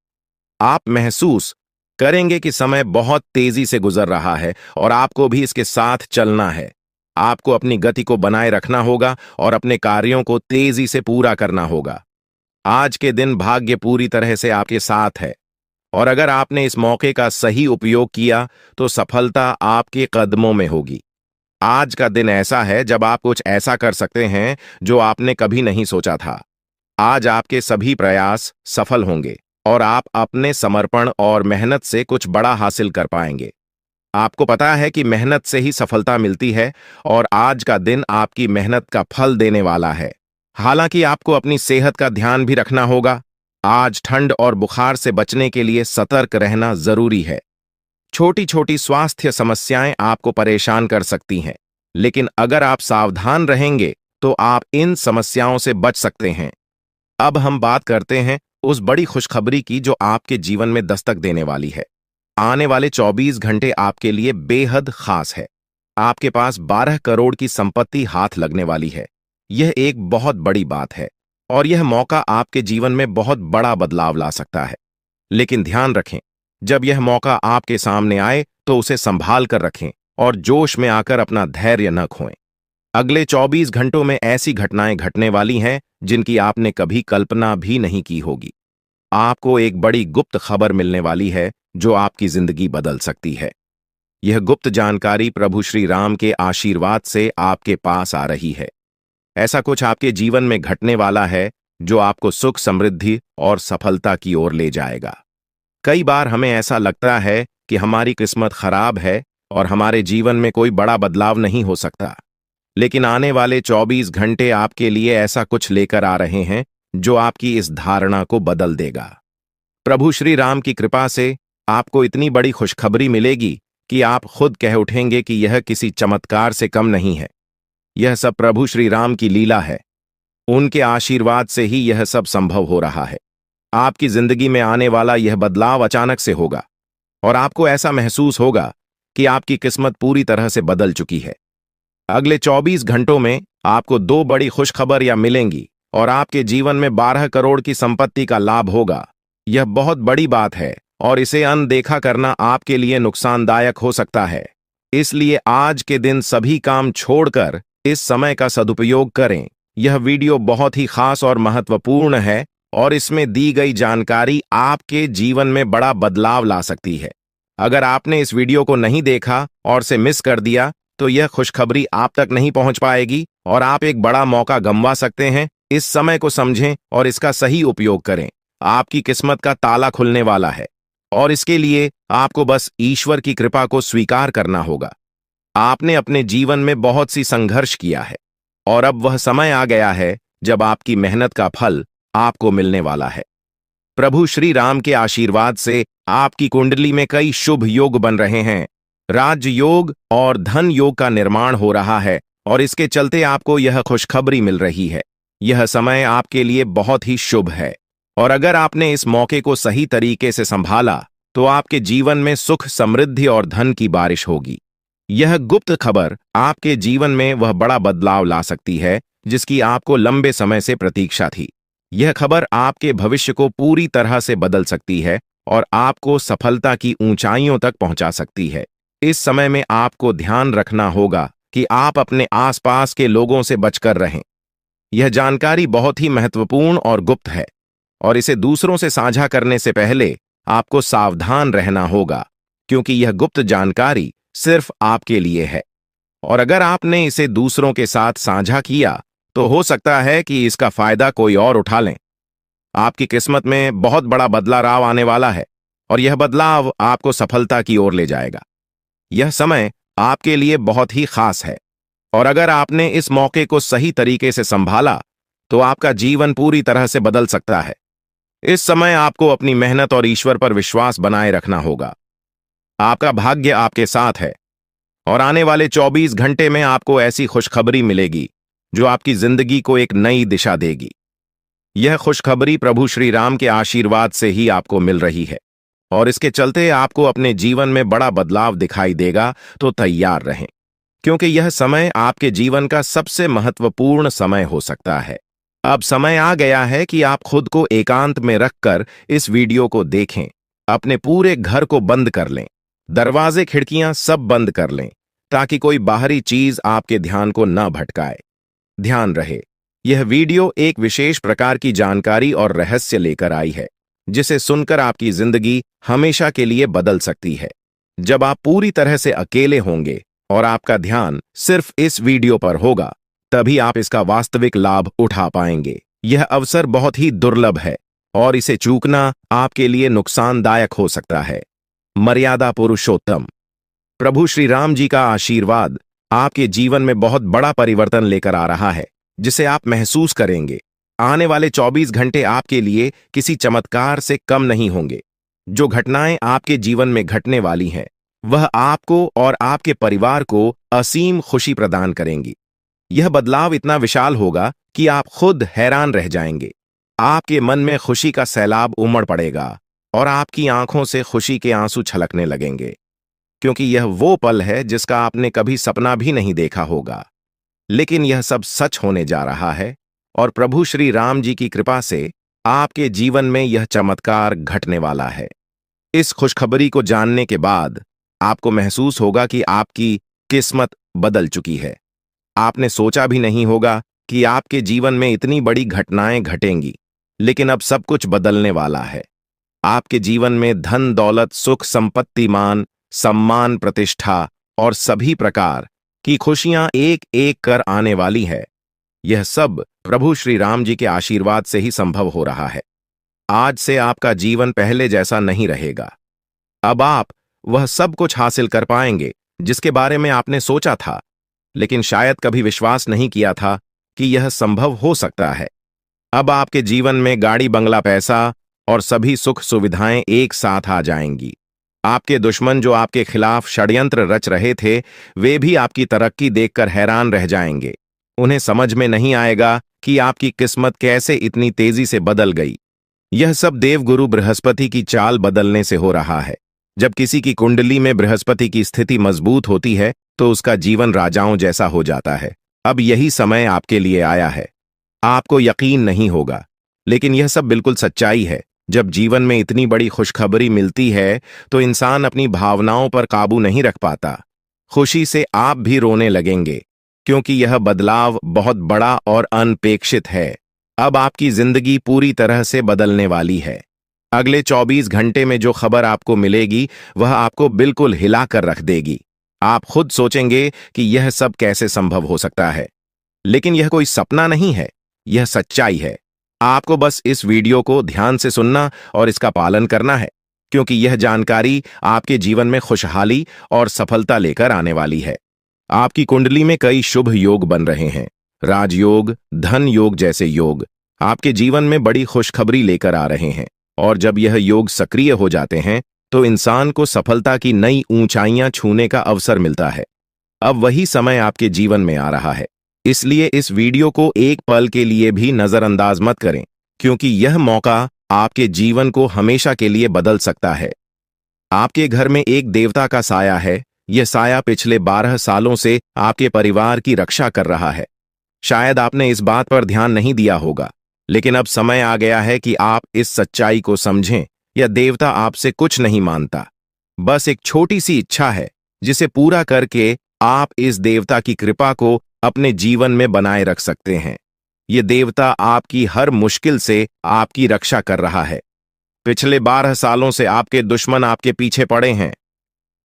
आप महसूस करेंगे कि समय बहुत तेजी से गुजर रहा है और आपको भी इसके साथ चलना है। आपको अपनी गति को बनाए रखना होगा और अपने कार्यों को तेजी से पूरा करना होगा। आज के दिन भाग्य पूरी तरह से आपके साथ है और अगर आपने इस मौके का सही उपयोग किया तो सफलता आपके कदमों में होगी। आज का दिन ऐसा है जब आप कुछ ऐसा कर सकते हैं जो आपने कभी नहीं सोचा था। आज आपके सभी प्रयास सफल होंगे और आप अपने समर्पण और मेहनत से कुछ बड़ा हासिल कर पाएंगे। आपको पता है कि मेहनत से ही सफलता मिलती है और आज का दिन आपकी मेहनत का फल देने वाला है। हालांकि आपको अपनी सेहत का ध्यान भी रखना होगा। आज ठंड और बुखार से बचने के लिए सतर्क रहना जरूरी है। छोटी छोटी स्वास्थ्य समस्याएं आपको परेशान कर सकती हैं, लेकिन अगर आप सावधान रहेंगे तो आप इन समस्याओं से बच सकते हैं। अब हम बात करते हैं उस बड़ी खुशखबरी की जो आपके जीवन में दस्तक देने वाली है। आने वाले 24 घंटे आपके लिए बेहद खास है। आपके पास 12 करोड़ की संपत्ति हाथ लगने वाली है। यह एक बहुत बड़ी बात है और यह मौका आपके जीवन में बहुत बड़ा बदलाव ला सकता है। लेकिन ध्यान रखें, जब यह मौका आपके सामने आए तो उसे संभाल कर रखें और जोश में आकर अपना धैर्य न खोएं। अगले 24 घंटों में ऐसी घटनाएं घटने वाली हैं जिनकी आपने कभी कल्पना भी नहीं की होगी। आपको एक बड़ी गुप्त खबर मिलने वाली है जो आपकी जिंदगी बदल सकती है। यह गुप्त जानकारी प्रभु श्री राम के आशीर्वाद से आपके पास आ रही है। ऐसा कुछ आपके जीवन में घटने वाला है जो आपको सुख, समृद्धि और सफलता की ओर ले जाएगा। कई बार हमें ऐसा लगता है कि हमारी किस्मत खराब है और हमारे जीवन में कोई बड़ा बदलाव नहीं हो सकता, लेकिन आने वाले 24 घंटे आपके लिए ऐसा कुछ लेकर आ रहे हैं जो आपकी इस धारणा को बदल देगा। प्रभु श्री राम की कृपा से आपको इतनी बड़ी खुशखबरी मिलेगी कि आप खुद कह उठेंगे कि यह किसी चमत्कार से कम नहीं है। यह सब प्रभु श्री राम की लीला है। उनके आशीर्वाद से ही यह सब संभव हो रहा है। आपकी जिंदगी में आने वाला यह बदलाव अचानक से होगा और आपको ऐसा महसूस होगा कि आपकी किस्मत पूरी तरह से बदल चुकी है। अगले 24 घंटों में आपको 2 बड़ी खुशखबरियां मिलेंगी और आपके जीवन में 12 करोड़ की संपत्ति का लाभ होगा। यह बहुत बड़ी बात है और इसे अनदेखा करना आपके लिए नुकसानदायक हो सकता है। इसलिए आज के दिन सभी काम छोड़कर इस समय का सदुपयोग करें। यह वीडियो बहुत ही खास और महत्वपूर्ण है और इसमें दी गई जानकारी आपके जीवन में बड़ा बदलाव ला सकती है। अगर आपने इस वीडियो को नहीं देखा और से मिस कर दिया तो यह खुशखबरी आप तक नहीं पहुंच पाएगी और आप एक बड़ा मौका गंवा सकते हैं। इस समय को समझें और इसका सही उपयोग करें। आपकी किस्मत का ताला खुलने वाला है और इसके लिए आपको बस ईश्वर की कृपा को स्वीकार करना होगा। आपने अपने जीवन में बहुत सी संघर्ष किया है और अब वह समय आ गया है जब आपकी मेहनत का फल आपको मिलने वाला है। प्रभु श्री राम के आशीर्वाद से आपकी कुंडली में कई शुभ योग बन रहे हैं। राजयोग और धन योग का निर्माण हो रहा है और इसके चलते आपको यह खुशखबरी मिल रही है। यह समय आपके लिए बहुत ही शुभ है और अगर आपने इस मौके को सही तरीके से संभाला तो आपके जीवन में सुख, समृद्धि और धन की बारिश होगी। यह गुप्त खबर आपके जीवन में वह बड़ा बदलाव ला सकती है जिसकी आपको लंबे समय से प्रतीक्षा थी। यह खबर आपके भविष्य को पूरी तरह से बदल सकती है और आपको सफलता की ऊंचाइयों तक पहुंचा सकती है। इस समय में आपको ध्यान रखना होगा कि आप अपने आसपास के लोगों से बचकर रहें। यह जानकारी बहुत ही महत्वपूर्ण और गुप्त है। और इसे दूसरों से साझा करने से पहले आपको सावधान रहना होगा, क्योंकि यह गुप्त जानकारी सिर्फ आपके लिए है। और अगर आपने इसे दूसरों के साथ साझा किया तो हो सकता है कि इसका फायदा कोई और उठा लें। आपकी किस्मत में बहुत बड़ा बदलाव आने वाला है और यह बदलाव आपको सफलता की ओर ले जाएगा। यह समय आपके लिए बहुत ही खास है और अगर आपने इस मौके को सही तरीके से संभाला तो आपका जीवन पूरी तरह से बदल सकता है। इस समय आपको अपनी मेहनत और ईश्वर पर विश्वास बनाए रखना होगा। आपका भाग्य आपके साथ है और आने वाले 24 घंटे में आपको ऐसी खुशखबरी मिलेगी जो आपकी जिंदगी को एक नई दिशा देगी। यह खुशखबरी प्रभु श्री राम के आशीर्वाद से ही आपको मिल रही है और इसके चलते आपको अपने जीवन में बड़ा बदलाव दिखाई देगा, तो तैयार रहें, क्योंकि यह समय आपके जीवन का सबसे महत्वपूर्ण समय हो सकता है। अब समय आ गया है कि आप खुद को एकांत में रखकर इस वीडियो को देखें। अपने पूरे घर को बंद कर लें, दरवाजे खिड़कियां सब बंद कर लें, ताकि कोई बाहरी चीज आपके ध्यान को न भटकाए। ध्यान रहे, यह वीडियो एक विशेष प्रकार की जानकारी और रहस्य लेकर आई है, जिसे सुनकर आपकी जिंदगी हमेशा के लिए बदल सकती है। जब आप पूरी तरह से अकेले होंगे और आपका ध्यान सिर्फ इस वीडियो पर होगा, तभी आप इसका वास्तविक लाभ उठा पाएंगे। यह अवसर बहुत ही दुर्लभ है और इसे चूकना आपके लिए नुकसानदायक हो सकता है। मर्यादा पुरुषोत्तम प्रभु श्री राम जी का आशीर्वाद आपके जीवन में बहुत बड़ा परिवर्तन लेकर आ रहा है, जिसे आप महसूस करेंगे। आने वाले 24 घंटे आपके लिए किसी चमत्कार से कम नहीं होंगे। जो घटनाएं आपके जीवन में घटने वाली हैं, वह आपको और आपके परिवार को असीम खुशी प्रदान करेंगी। यह बदलाव इतना विशाल होगा कि आप खुद हैरान रह जाएंगे। आपके मन में खुशी का सैलाब उमड़ पड़ेगा और आपकी आंखों से खुशी के आंसू छलकने लगेंगे, क्योंकि यह वो पल है जिसका आपने कभी सपना भी नहीं देखा होगा। लेकिन यह सब सच होने जा रहा है और प्रभु श्री राम जी की कृपा से आपके जीवन में यह चमत्कार घटने वाला है। इस खुशखबरी को जानने के बाद आपको महसूस होगा कि आपकी किस्मत बदल चुकी है। आपने सोचा भी नहीं होगा कि आपके जीवन में इतनी बड़ी घटनाएं घटेंगी, लेकिन अब सब कुछ बदलने वाला है। आपके जीवन में धन, दौलत, सुख, संपत्ति, मान, सम्मान, प्रतिष्ठा और सभी प्रकार की खुशियां एक एक कर आने वाली है। यह सब प्रभु श्री राम जी के आशीर्वाद से ही संभव हो रहा है। आज से आपका जीवन पहले जैसा नहीं रहेगा। अब आप वह सब कुछ हासिल कर पाएंगे जिसके बारे में आपने सोचा था, लेकिन शायद कभी विश्वास नहीं किया था कि यह संभव हो सकता है। अब आपके जीवन में गाड़ी, बंगला, पैसा और सभी सुख सुविधाएं एक साथ आ जाएंगी। आपके दुश्मन जो आपके खिलाफ षड्यंत्र रच रहे थे, वे भी आपकी तरक्की देखकर हैरान रह जाएंगे। उन्हें समझ में नहीं आएगा कि आपकी किस्मत कैसे इतनी तेजी से बदल गई। यह सब देवगुरु बृहस्पति की चाल बदलने से हो रहा है। जब किसी की कुंडली में बृहस्पति की स्थिति मजबूत होती है तो उसका जीवन राजाओं जैसा हो जाता है। अब यही समय आपके लिए आया है। आपको यकीन नहीं होगा, लेकिन यह सब बिल्कुल सच्चाई है। जब जीवन में इतनी बड़ी खुशखबरी मिलती है तो इंसान अपनी भावनाओं पर काबू नहीं रख पाता। खुशी से आप भी रोने लगेंगे, क्योंकि यह बदलाव बहुत बड़ा और अनपेक्षित है। अब आपकी जिंदगी पूरी तरह से बदलने वाली है। अगले 24 घंटे में जो खबर आपको मिलेगी वह आपको बिल्कुल हिला कर रख देगी। आप खुद सोचेंगे कि यह सब कैसे संभव हो सकता है, लेकिन यह कोई सपना नहीं है, यह सच्चाई है। आपको बस इस वीडियो को ध्यान से सुनना और इसका पालन करना है, क्योंकि यह जानकारी आपके जीवन में खुशहाली और सफलता लेकर आने वाली है। आपकी कुंडली में कई शुभ योग बन रहे हैं। राजयोग, धन योग जैसे योग आपके जीवन में बड़ी खुशखबरी लेकर आ रहे हैं, और जब यह योग सक्रिय हो जाते हैं तो इंसान को सफलता की नई ऊंचाइयां छूने का अवसर मिलता है। अब वही समय आपके जीवन में आ रहा है, इसलिए इस वीडियो को एक पल के लिए भी नजरअंदाज मत करें, क्योंकि यह मौका आपके जीवन को हमेशा के लिए बदल सकता है। आपके घर में एक देवता का साया है। यह साया पिछले 12 सालों से आपके परिवार की रक्षा कर रहा है। शायद आपने इस बात पर ध्यान नहीं दिया होगा, लेकिन अब समय आ गया है कि आप इस सच्चाई को समझें। यह देवता आपसे कुछ नहीं मांगता, बस एक छोटी सी इच्छा है, जिसे पूरा करके आप इस देवता की कृपा को अपने जीवन में बनाए रख सकते हैं। ये देवता आपकी हर मुश्किल से आपकी रक्षा कर रहा है। पिछले 12 सालों से आपके दुश्मन आपके पीछे पड़े हैं,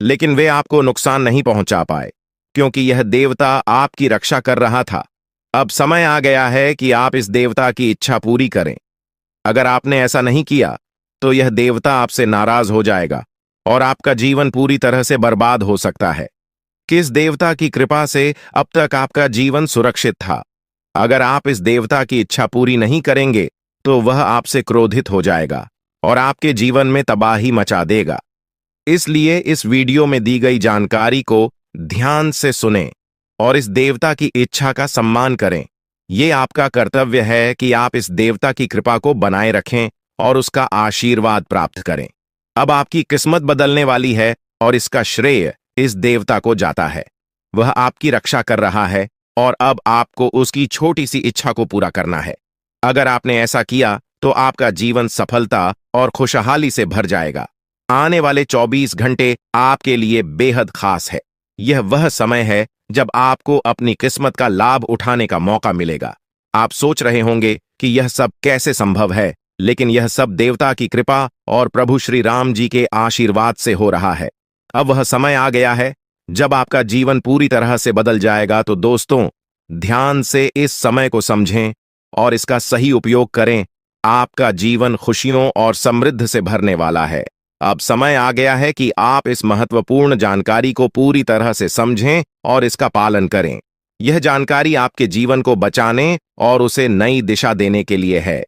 लेकिन वे आपको नुकसान नहीं पहुंचा पाए, क्योंकि यह देवता आपकी रक्षा कर रहा था। अब समय आ गया है कि आप इस देवता की इच्छा पूरी करें। अगर आपने ऐसा नहीं किया, तो यह देवता आपसे नाराज हो जाएगा और आपका जीवन पूरी तरह से बर्बाद हो सकता है। किस देवता की कृपा से अब तक आपका जीवन सुरक्षित था? अगर आप इस देवता की इच्छा पूरी नहीं करेंगे, तो वह आपसे क्रोधित हो जाएगा और आपके जीवन में तबाही मचा देगा। इसलिए इस वीडियो में दी गई जानकारी को ध्यान से सुनें और इस देवता की इच्छा का सम्मान करें। यह आपका कर्तव्य है कि आप इस देवता की कृपा को बनाए रखें और उसका आशीर्वाद प्राप्त करें। अब आपकी किस्मत बदलने वाली है और इसका श्रेय इस देवता को जाता है। वह आपकी रक्षा कर रहा है और अब आपको उसकी छोटी सी इच्छा को पूरा करना है। अगर आपने ऐसा किया, तो आपका जीवन सफलता और खुशहाली से भर जाएगा। आने वाले 24 घंटे आपके लिए बेहद खास है। यह वह समय है जब आपको अपनी किस्मत का लाभ उठाने का मौका मिलेगा। आप सोच रहे होंगे कि यह सब कैसे संभव है, लेकिन यह सब देवता की कृपा और प्रभु श्री राम जी के आशीर्वाद से हो रहा है। अब वह समय आ गया है जब आपका जीवन पूरी तरह से बदल जाएगा। तो दोस्तों, ध्यान से इस समय को समझें और इसका सही उपयोग करें। आपका जीवन खुशियों और समृद्धि से भरने वाला है। अब समय आ गया है कि आप इस महत्वपूर्ण जानकारी को पूरी तरह से समझें और इसका पालन करें। यह जानकारी आपके जीवन को बचाने और उसे नई दिशा देने के लिए है।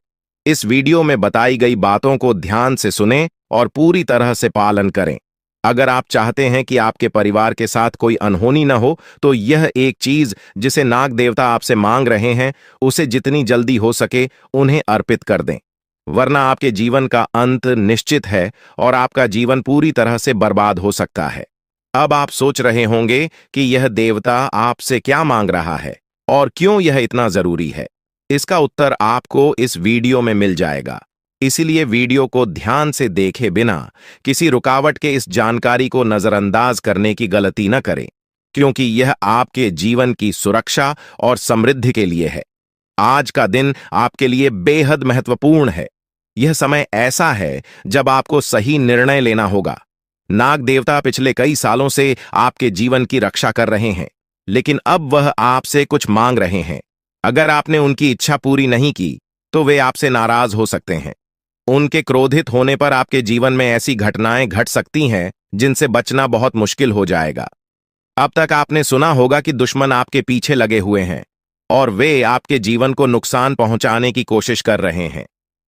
इस वीडियो में बताई गई बातों को ध्यान से सुनें और पूरी तरह से पालन करें। अगर आप चाहते हैं कि आपके परिवार के साथ कोई अनहोनी न हो, तो यह एक चीज जिसे नाग देवता आपसे मांग रहे हैं, उसे जितनी जल्दी हो सके उन्हें अर्पित कर दें, वरना आपके जीवन का अंत निश्चित है और आपका जीवन पूरी तरह से बर्बाद हो सकता है। अब आप सोच रहे होंगे कि यह देवता आपसे क्या मांग रहा है और क्यों यह इतना जरूरी है। इसका उत्तर आपको इस वीडियो में मिल जाएगा। इसीलिए वीडियो को ध्यान से देखे बिना किसी रुकावट के इस जानकारी को नजरअंदाज करने की गलती न करें, क्योंकि यह आपके जीवन की सुरक्षा और समृद्धि के लिए है। आज का दिन आपके लिए बेहद महत्वपूर्ण है। यह समय ऐसा है जब आपको सही निर्णय लेना होगा। नाग देवता पिछले कई सालों से आपके जीवन की रक्षा कर रहे हैं, लेकिन अब वह आपसे कुछ मांग रहे हैं। अगर आपने उनकी इच्छा पूरी नहीं की, तो वे आपसे नाराज हो सकते हैं। उनके क्रोधित होने पर आपके जीवन में ऐसी घटनाएं घट सकती हैं जिनसे बचना बहुत मुश्किल हो जाएगा। अब तक आपने सुना होगा कि दुश्मन आपके पीछे लगे हुए हैं और वे आपके जीवन को नुकसान पहुंचाने की कोशिश कर रहे हैं,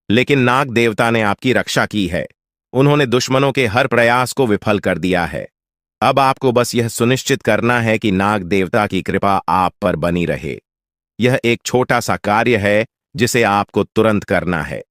लेकिन नाग देवता ने आपकी रक्षा की है। उन्होंने दुश्मनों के हर प्रयास को विफल कर दिया है। अब आपको बस यह सुनिश्चित करना है कि नाग देवता की कृपा आप पर बनी रहे। यह एक छोटा सा कार्य है जिसे आपको तुरंत करना है।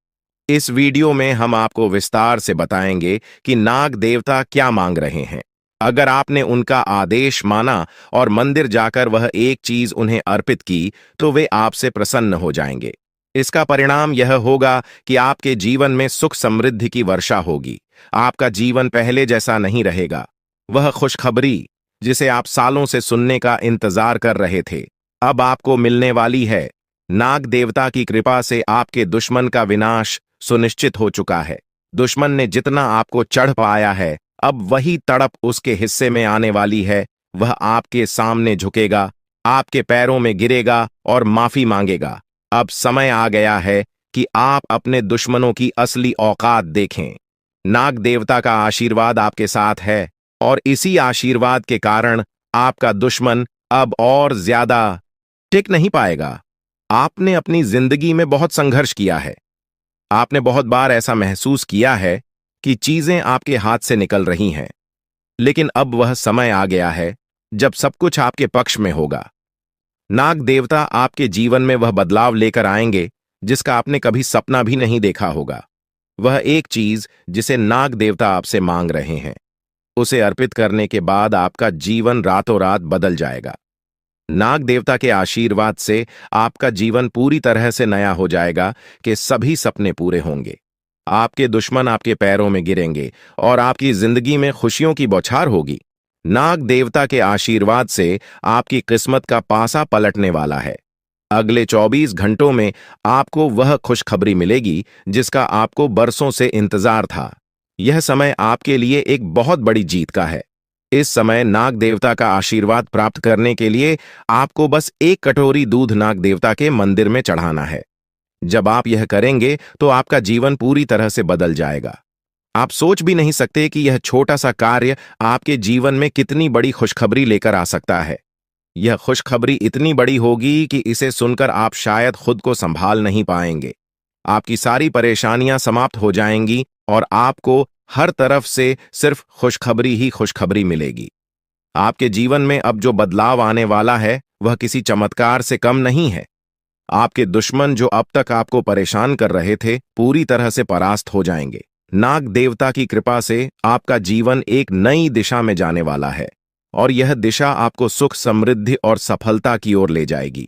इस वीडियो में हम आपको विस्तार से बताएंगे कि नाग देवता क्या मांग रहे हैं। अगर आपने उनका आदेश माना और मंदिर जाकर वह एक चीज उन्हें अर्पित की, तो वे आपसे प्रसन्न हो जाएंगे। इसका परिणाम यह होगा कि आपके जीवन में सुख समृद्धि की वर्षा होगी। आपका जीवन पहले जैसा नहीं रहेगा। वह खुशखबरी जिसे आप सालों से सुनने का इंतजार कर रहे थे, अब आपको मिलने वाली है। नाग देवता की कृपा से आपके दुश्मन का विनाश सुनिश्चित हो चुका है। दुश्मन ने जितना आपको चढ़ पाया है, अब वही तड़प उसके हिस्से में आने वाली है। वह आपके सामने झुकेगा, आपके पैरों में गिरेगा और माफी मांगेगा। अब समय आ गया है कि आप अपने दुश्मनों की असली औकात देखें। नाग देवता का आशीर्वाद आपके साथ है और इसी आशीर्वाद के कारण आपका दुश्मन अब और ज्यादा टिक नहीं पाएगा। आपने अपनी जिंदगी में बहुत संघर्ष किया है। आपने बहुत बार ऐसा महसूस किया है कि चीजें आपके हाथ से निकल रही हैं, लेकिन अब वह समय आ गया है जब सब कुछ आपके पक्ष में होगा। नाग देवता आपके जीवन में वह बदलाव लेकर आएंगे जिसका आपने कभी सपना भी नहीं देखा होगा। वह एक चीज जिसे नाग देवता आपसे मांग रहे हैं, उसे अर्पित करने के बाद आपका जीवन रातों रात बदल जाएगा। नाग देवता के आशीर्वाद से आपका जीवन पूरी तरह से नया हो जाएगा कि सभी सपने पूरे होंगे। आपके दुश्मन आपके पैरों में गिरेंगे और आपकी जिंदगी में खुशियों की बौछार होगी। नाग देवता के आशीर्वाद से आपकी किस्मत का पासा पलटने वाला है। अगले 24 घंटों में आपको वह खुशखबरी मिलेगी जिसका आपको बरसों से इंतजार था। यह समय आपके लिए एक बहुत बड़ी जीत का है। इस समय नाग देवता का आशीर्वाद प्राप्त करने के लिए आपको बस एक कटोरी दूध नाग देवता के मंदिर में चढ़ाना है। जब आप यह करेंगे तो आपका जीवन पूरी तरह से बदल जाएगा। आप सोच भी नहीं सकते कि यह छोटा सा कार्य आपके जीवन में कितनी बड़ी खुशखबरी लेकर आ सकता है। यह खुशखबरी इतनी बड़ी होगी कि इसे सुनकर आप शायद खुद को संभाल नहीं पाएंगे। आपकी सारी परेशानियां समाप्त हो जाएंगी और आपको हर तरफ से सिर्फ खुशखबरी ही खुशखबरी मिलेगी। आपके जीवन में अब जो बदलाव आने वाला है वह किसी चमत्कार से कम नहीं है। आपके दुश्मन जो अब तक आपको परेशान कर रहे थे पूरी तरह से परास्त हो जाएंगे। नाग देवता की कृपा से आपका जीवन एक नई दिशा में जाने वाला है और यह दिशा आपको सुख, समृद्धि और सफलता की ओर ले जाएगी।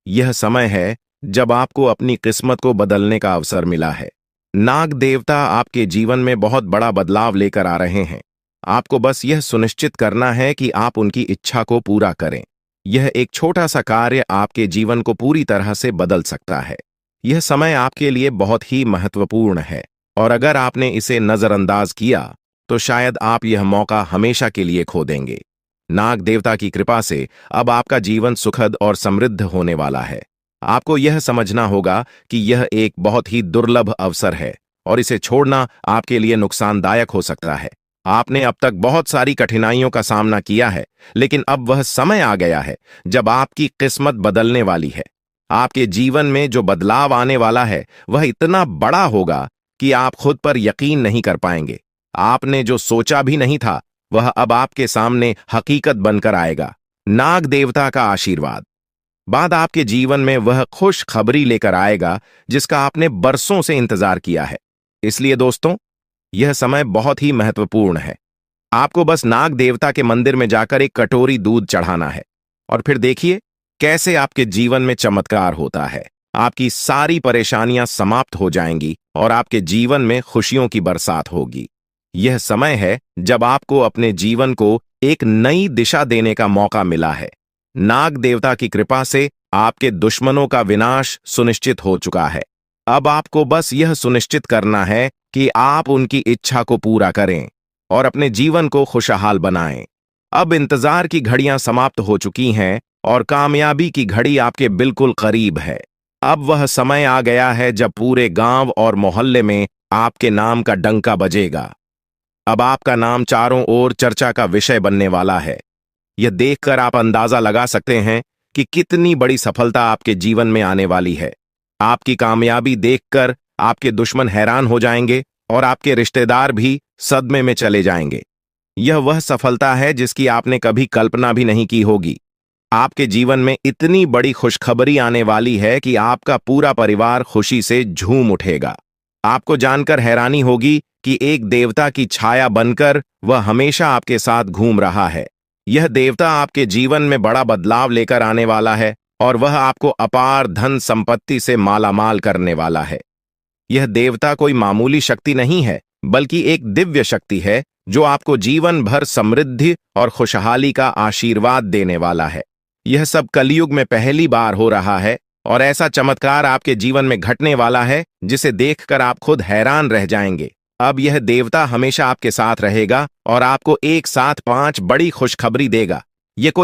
यह समय है जब आपको अपनी किस्मत को बदलने का अवसर मिला है। नाग देवता आपके जीवन में बहुत बड़ा बदलाव लेकर आ रहे हैं। आपको बस यह सुनिश्चित करना है कि आप उनकी इच्छा को पूरा करें। यह एक छोटा सा कार्य आपके जीवन को पूरी तरह से बदल सकता है। यह समय आपके लिए बहुत ही महत्वपूर्ण है और अगर आपने इसे नजरअंदाज किया तो शायद आप यह मौका हमेशा के लिए खो देंगे। नाग देवता की कृपा से अब आपका जीवन सुखद और समृद्ध होने वाला है। आपको यह समझना होगा कि यह एक बहुत ही दुर्लभ अवसर है और इसे छोड़ना आपके लिए नुकसानदायक हो सकता है। आपने अब तक बहुत सारी कठिनाइयों का सामना किया है, लेकिन अब वह समय आ गया है जब आपकी किस्मत बदलने वाली है। आपके जीवन में जो बदलाव आने वाला है वह इतना बड़ा होगा कि आप खुद पर यकीन नहीं कर पाएंगे। आपने जो सोचा भी नहीं था वह अब आपके सामने हकीकत बनकर आएगा। नाग देवता का आशीर्वाद बाद आपके जीवन में वह खुश खबरी लेकर आएगा जिसका आपने बरसों से इंतजार किया है। इसलिए दोस्तों, यह समय बहुत ही महत्वपूर्ण है। आपको बस नाग देवता के मंदिर में जाकर एक कटोरी दूध चढ़ाना है और फिर देखिए कैसे आपके जीवन में चमत्कार होता है। आपकी सारी परेशानियां समाप्त हो जाएंगी और आपके जीवन में खुशियों की बरसात होगी। यह समय है जब आपको अपने जीवन को एक नई दिशा देने का मौका मिला है। नाग देवता की कृपा से आपके दुश्मनों का विनाश सुनिश्चित हो चुका है। अब आपको बस यह सुनिश्चित करना है कि आप उनकी इच्छा को पूरा करें और अपने जीवन को खुशहाल बनाएं। अब इंतजार की घड़ियां समाप्त हो चुकी हैं और कामयाबी की घड़ी आपके बिल्कुल करीब है। अब वह समय आ गया है जब पूरे गांव और मोहल्ले में आपके नाम का डंका बजेगा। अब आपका नाम चारों ओर चर्चा का विषय बनने वाला है। यह देखकर आप अंदाजा लगा सकते हैं कि कितनी बड़ी सफलता आपके जीवन में आने वाली है। आपकी कामयाबी देखकर आपके दुश्मन हैरान हो जाएंगे और आपके रिश्तेदार भी सदमे में चले जाएंगे। यह वह सफलता है जिसकी आपने कभी कल्पना भी नहीं की होगी। आपके जीवन में इतनी बड़ी खुशखबरी आने वाली है कि आपका पूरा परिवार खुशी से झूम उठेगा। आपको जानकर हैरानी होगी कि एक देवता की छाया बनकर वह हमेशा आपके साथ घूम रहा है। यह देवता आपके जीवन में बड़ा बदलाव लेकर आने वाला है और वह आपको अपार धन संपत्ति से मालामाल करने वाला है। यह देवता कोई मामूली शक्ति नहीं है, बल्कि एक दिव्य शक्ति है जो आपको जीवन भर समृद्धि और खुशहाली का आशीर्वाद देने वाला है। यह सब कलयुग में पहली बार हो रहा है और ऐसा चमत्कार आपके जीवन में घटने वाला है जिसे देखकर आप खुद हैरान रह जाएंगे। अब यह देवता हमेशा आपके साथ रहेगा और आपको एक साथ 5 बड़ी खुशखबरी देगा। ये कोई